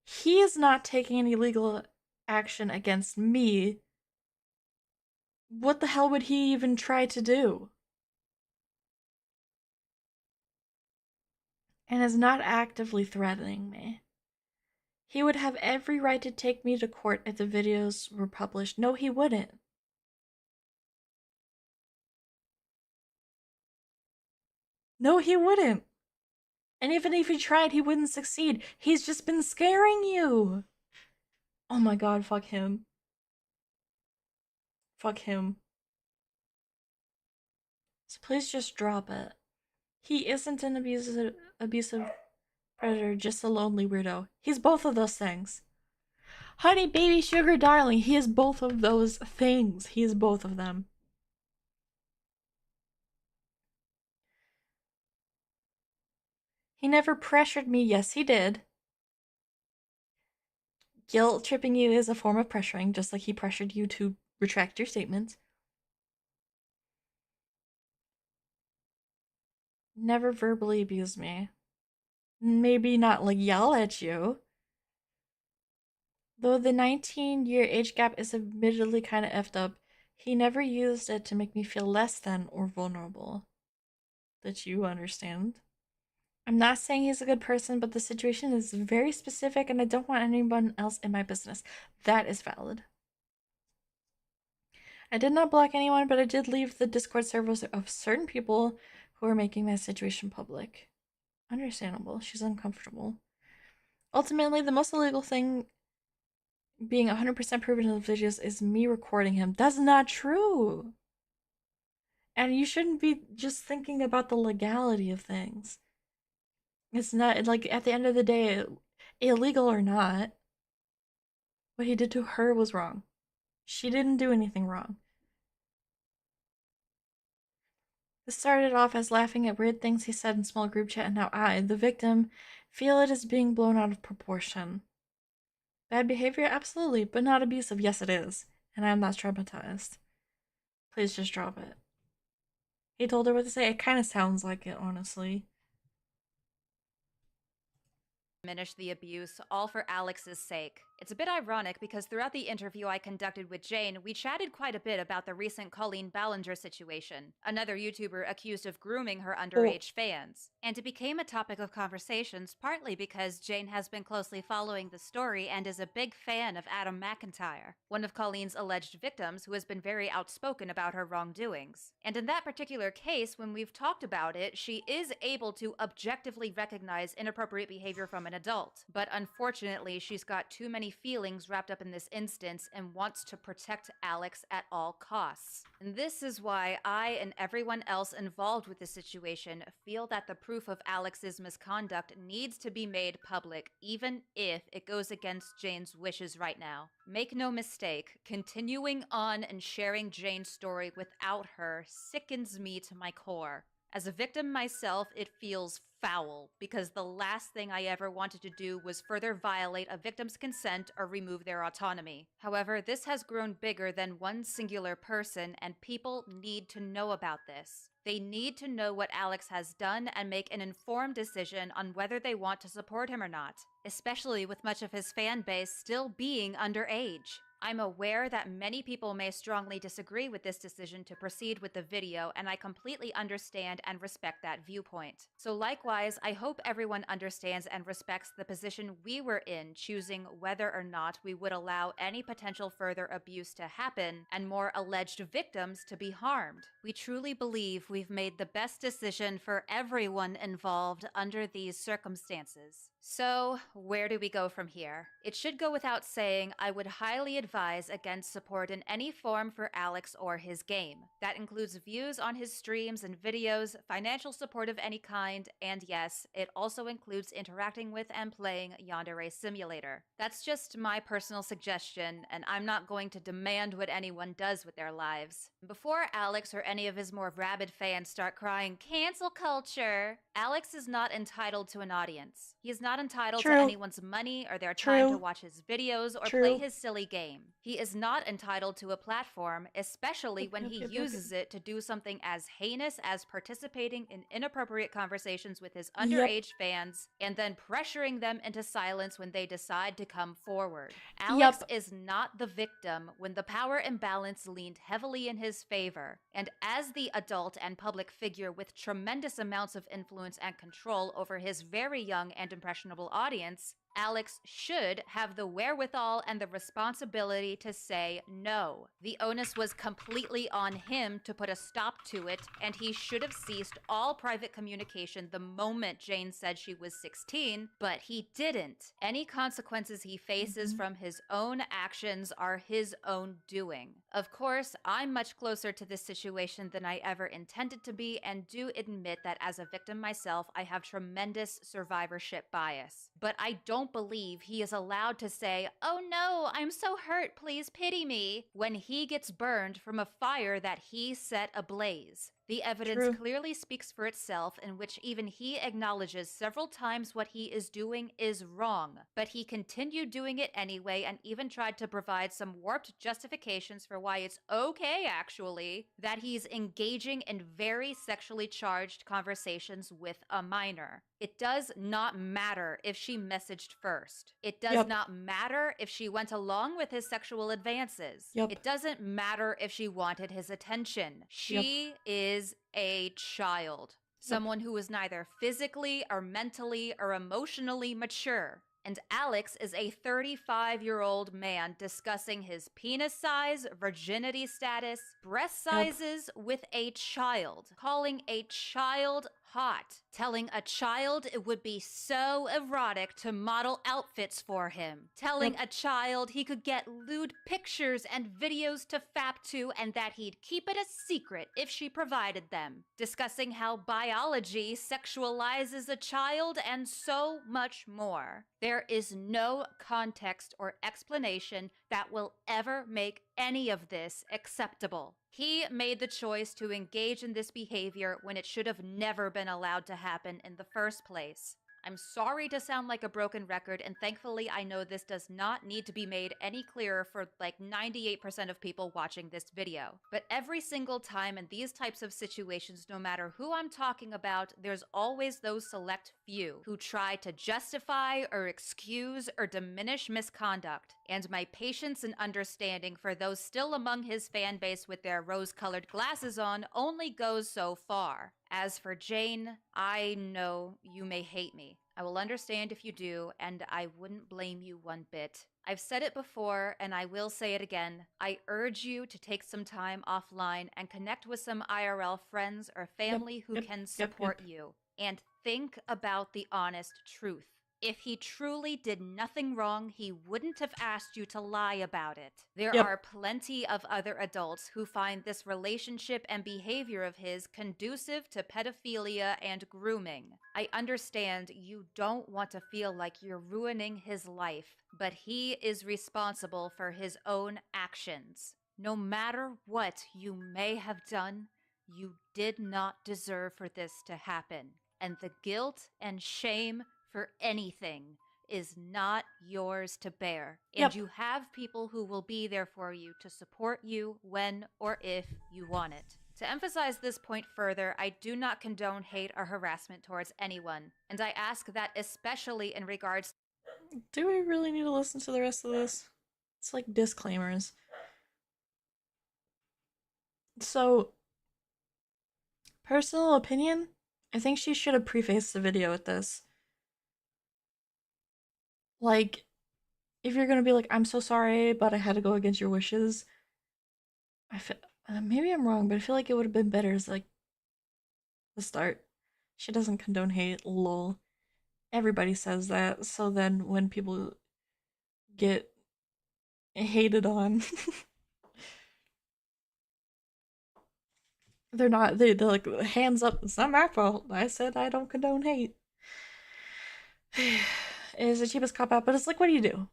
he is not taking any legal action against me. What the hell would he even try to do? And is not actively threatening me. He would have every right to take me to court if the videos were published. No, he wouldn't. No, he wouldn't. And even if he tried, he wouldn't succeed. He's just been scaring you. Oh my god, fuck him. Fuck him. So please just drop it. He isn't an abusive predator, just a lonely weirdo. He's both of those things. Honey, baby, sugar, darling. He is both of those things. He is both of them. He never pressured me. Yes, he did. Guilt tripping you is a form of pressuring, just like he pressured you to retract your statements. Never verbally abused me. Maybe not like yell at you. Though the 19-year age gap is admittedly kind of effed up, he never used it to make me feel less than or vulnerable. That you understand. I'm not saying he's a good person, but the situation is very specific and I don't want anyone else in my business. That is valid. I did not block anyone, but I did leave the Discord servers of certain people who are making my situation public. Understandable. She's uncomfortable. Ultimately, the most illegal thing being 100% proven in the videos is me recording him. That's not true. And you shouldn't be just thinking about the legality of things. It's not, like, at the end of the day, illegal or not, what he did to her was wrong. She didn't do anything wrong. This started off as laughing at weird things he said in small group chat, and now I, the victim, feel it is being blown out of proportion. Bad behavior? Absolutely, but not abusive. Yes, it is. And I'm not traumatized. Please just drop it. He told her what to say. It kind of sounds like it, honestly. Diminish the abuse, all for Alex's sake. It's a bit ironic because throughout the interview I conducted with Jane, we chatted quite a bit about the recent Colleen Ballinger situation, another YouTuber accused of grooming her underage fans. And it became a topic of conversations partly because Jane has been closely following the story and is a big fan of Adam McIntyre, one of Colleen's alleged victims who has been very outspoken about her wrongdoings. And in that particular case, when we've talked about it, she is able to objectively recognize inappropriate behavior from an adult. But unfortunately, she's got too many feelings wrapped up in this instance and wants to protect Alex at all costs. And this is why I and everyone else involved with the situation feel that the proof of Alex's misconduct needs to be made public, even if it goes against Jane's wishes right now. Make no mistake, continuing on and sharing Jane's story without her sickens me to my core. As a victim myself, it feels foul, because the last thing I ever wanted to do was further violate a victim's consent or remove their autonomy. However, this has grown bigger than one singular person, and people need to know about this. They need to know what Alex has done and make an informed decision on whether they want to support him or not, especially with much of his fan base still being underage. I'm aware that many people may strongly disagree with this decision to proceed with the video, and I completely understand and respect that viewpoint. So likewise, I hope everyone understands and respects the position we were in, choosing whether or not we would allow any potential further abuse to happen and more alleged victims to be harmed. We truly believe we've made the best decision for everyone involved under these circumstances. So, where do we go from here? It should go without saying I would highly advise against support in any form for Alex or his game. That includes views on his streams and videos, financial support of any kind, and yes, it also includes interacting with and playing Yandere Simulator. That's just my personal suggestion, and I'm not going to demand what anyone does with their lives. Before Alex or any of his more rabid fans start crying, "Cancel culture!" Alex is not entitled to an audience. He is not not entitled to True. anyone's money or their time to True. watch his videos or play True. his silly game. He is not entitled to a platform, especially when he uses it to do something as heinous as participating in inappropriate conversations with his underage fans and then pressuring them into silence when they decide to come forward. Alex is not the victim when the power imbalance leaned heavily in his favor, and as the adult and public figure with tremendous amounts of influence and control over his very young and impressionable audience, Alex should have the wherewithal and the responsibility to say no. The onus was completely on him to put a stop to it, and he should have ceased all private communication the moment Jane said she was 16, but he didn't. Any consequences he faces from his own actions are his own doing. Of course, I'm much closer to this situation than I ever intended to be, and do admit that as a victim myself, I have tremendous survivorship bias. But I don't believe he is allowed to say, "Oh no, I'm so hurt, please pity me," when he gets burned from a fire that he set ablaze. The evidence clearly speaks for itself, in which even he acknowledges several times what he is doing is wrong, but he continued doing it anyway and even tried to provide some warped justifications for why it's okay, actually, that he's engaging in very sexually charged conversations with a minor. It does not matter if she messaged first. It does not matter if she went along with his sexual advances. It doesn't matter if she wanted his attention. She is a child. Someone who is neither physically or mentally or emotionally mature. And Alex is a 35-year-old man discussing his penis size, virginity status, breast sizes with a child, calling a child hot, telling a child it would be so erotic to model outfits for him, telling a child he could get lewd pictures and videos to fap to and that he'd keep it a secret if she provided them, discussing how biology sexualizes a child, and so much more. There is no context or explanation that will ever make any of this acceptable. He made the choice to engage in this behavior when it should have never been allowed to happen in the first place. I'm sorry to sound like a broken record, and thankfully I know this does not need to be made any clearer for like 98% of people watching this video. But every single time in these types of situations, no matter who I'm talking about, there's always those select few who try to justify or excuse or diminish misconduct. And my patience and understanding for those still among his fan base with their rose-colored glasses on only goes so far. As for Jane, I know you may hate me. I will understand if you do, and I wouldn't blame you one bit. I've said it before, and I will say it again. I urge you to take some time offline and connect with some IRL friends or family who can support you. And think about the honest truth. If he truly did nothing wrong, he wouldn't have asked you to lie about it. There are plenty of other adults who find this relationship and behavior of his conducive to pedophilia and grooming. I understand you don't want to feel like you're ruining his life, but he is responsible for his own actions. No matter what you may have done, you did not deserve for this to happen. And the guilt and shame for anything is not yours to bear. And you have people who will be there for you to support you when or if you want it. To emphasize this point further, I do not condone hate or harassment towards anyone, and I ask that especially in regards. Do we really need to listen to the rest of this? It's like disclaimers. So, personal opinion? I think she should have prefaced the video with this. Like, if you're gonna be like, I'm so sorry, but I had to go against your wishes. I feel, maybe I'm wrong, but I feel like it would have been better as like the start. She doesn't condone hate, lol. Everybody says that, so then when people get hated on, they're not, they're like, hands up, it's not my fault. I said I don't condone hate. It's the cheapest cop out, but it's like, what do you do?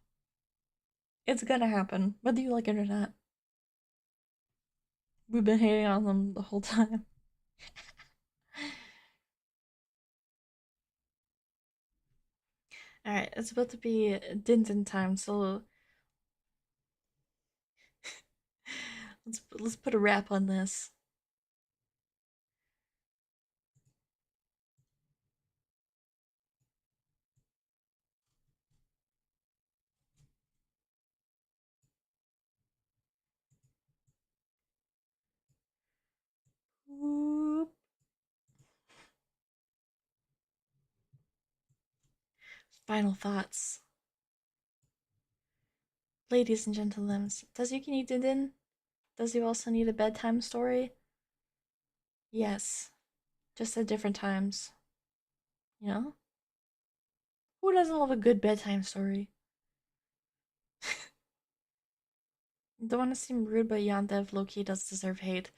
It's gonna happen, whether you like it or not. We've been hating on them the whole time. Alright, it's about to be din din time, so let's put a wrap on this. Whoop. Final thoughts. Ladies and gentlemen, does Yuki need din din? Does he also need a bedtime story? Yes. Just at different times. You know? Who doesn't love a good bedtime story? Don't want to seem rude, but Yandev low-key does deserve hate.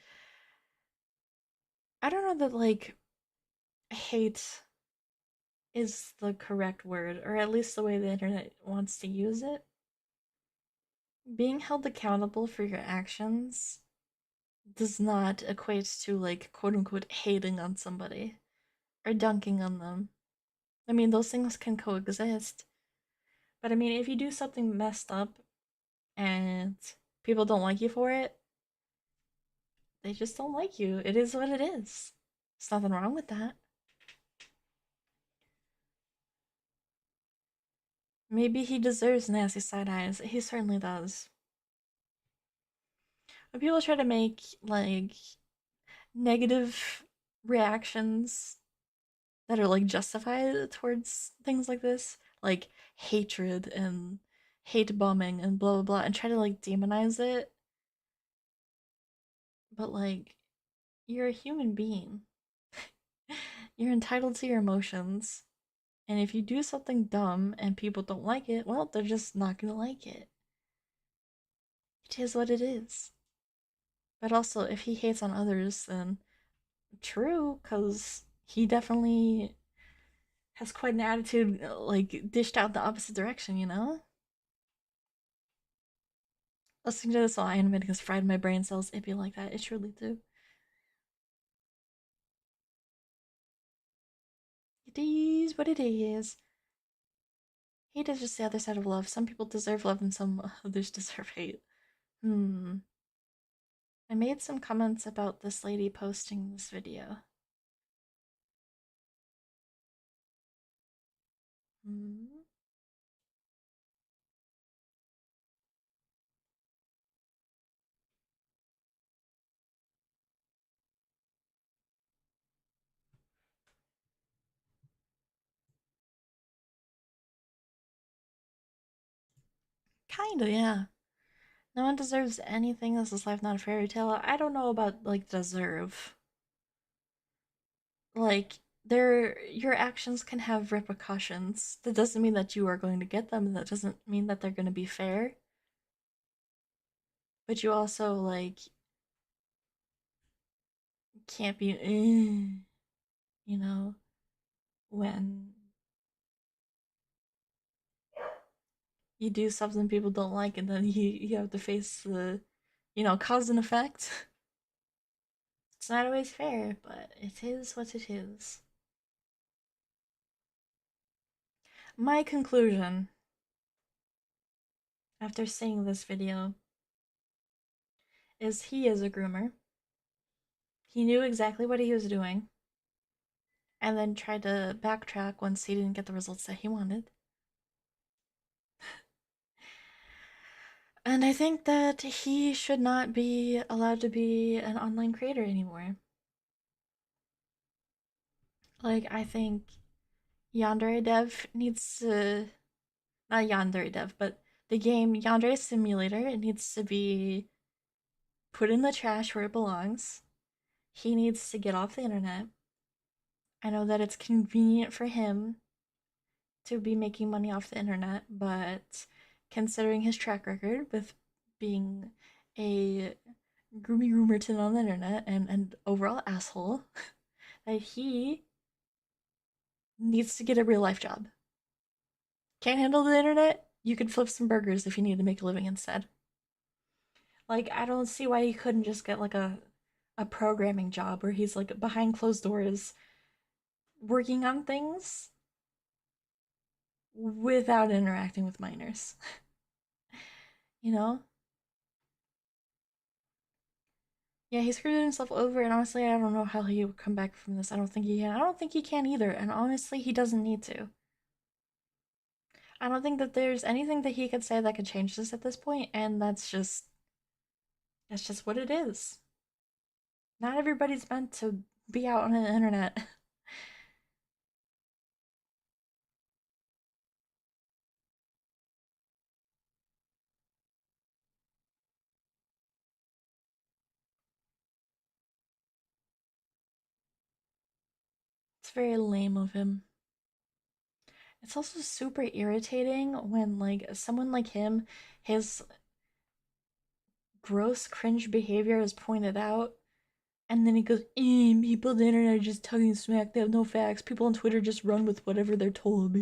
I don't know that, like, hate is the correct word, or at least the way the internet wants to use it. Being held accountable for your actions does not equate to, like, quote unquote hating on somebody or dunking on them. I mean, those things can coexist. But I mean, if you do something messed up and people don't like you for it, they just don't like you. It is what it is. There's nothing wrong with that. Maybe he deserves nasty side eyes. He certainly does. When people try to make, like, negative reactions that are, like, justified towards things like this, like hatred and hate bombing and blah blah blah, and try to, like, demonize it, but, like, you're a human being. You're entitled to your emotions. And if you do something dumb and people don't like it, well, they're just not gonna like it. It is what it is. But also, if he hates on others, then true, because he definitely has quite an attitude, like, dished out the opposite direction, you know? Listening to this while animating has fried my brain cells. It'd be like that. It truly do. It is what it is. Hate is just the other side of love. Some people deserve love and some others deserve hate. Hmm. I made some comments about this lady posting this video. Hmm. Kinda, yeah. No one deserves anything. This is life, not a fairy tale. I don't know about, like, deserve. Like, your actions can have repercussions. That doesn't mean that you are going to get them, and that doesn't mean that they're going to be fair. But you also, like, can't be, you know, when you do something people don't like, and then you have to face the, cause and effect. It's not always fair, but it is what it is. My conclusion after seeing this video is he is a groomer. He knew exactly what he was doing and then tried to backtrack once he didn't get the results that he wanted. And I think that he should not be allowed to be an online creator anymore. Like, I think Yandere Dev needs to. Not Yandere Dev, but the game Yandere Simulator needs to be put in the trash where it belongs. He needs to get off the internet. I know that it's convenient for him to be making money off the internet, but considering his track record with being a groomy groomerton on the internet and an overall asshole, that he needs to get a real life job. Can't handle the internet? You could flip some burgers if you need to make a living instead. Like, I don't see why he couldn't just get, like, a programming job where he's, like, behind closed doors working on things. without interacting with minors. You know? Yeah, he screwed himself over, and honestly, I don't know how he would come back from this. I don't think he can. I don't think he can either, and honestly, he doesn't need to. I don't think that there's anything that he could say that could change this at this point, and that's just what it is. Not everybody's meant to be out on the internet. It's very lame of him. It's also super irritating when like someone like him, his gross cringe behavior is pointed out, and then he goes, people on the internet are just talking smack, they have no facts. People on Twitter just run with whatever they're told.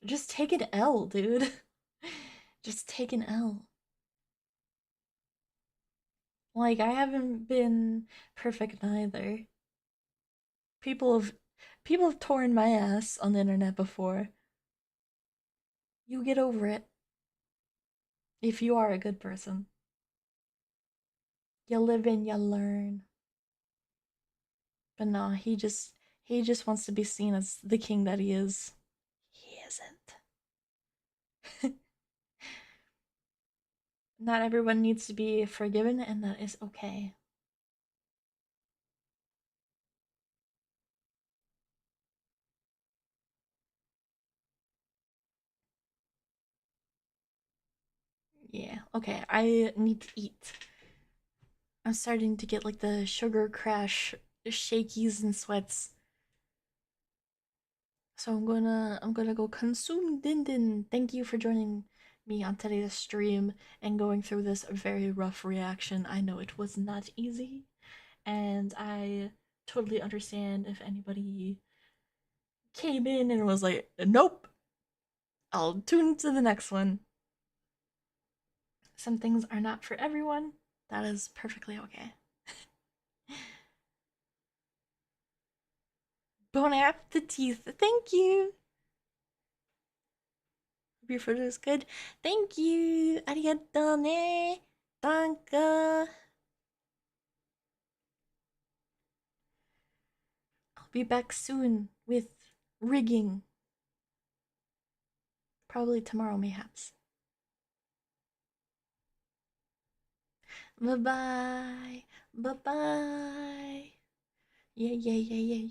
Just take an L, dude. Just take an L. Like, I haven't been perfect neither. People have people have torn my ass on the internet before. You get over it if you are a good person. You live and you learn. But no, he just wants to be seen as the king that he is. He isn't. Not everyone needs to be forgiven, and that is okay. Yeah, okay, I need to eat. I'm starting to get like the sugar crash shakies and sweats. So I'm gonna go consume din din. Thank you for joining me on today's stream and going through this very rough reaction. I know it was not easy, and I totally understand if anybody came in and was like, nope, I'll tune to the next one. Some things are not for everyone. That is perfectly okay. Bon appetit. Thank you. Hope your food is good. Thank you. Arigato ne. Danke. I'll be back soon with rigging. Probably tomorrow, mayhaps. Bye bye. Bye bye. Yeah, yeah, yeah, yeah, yeah.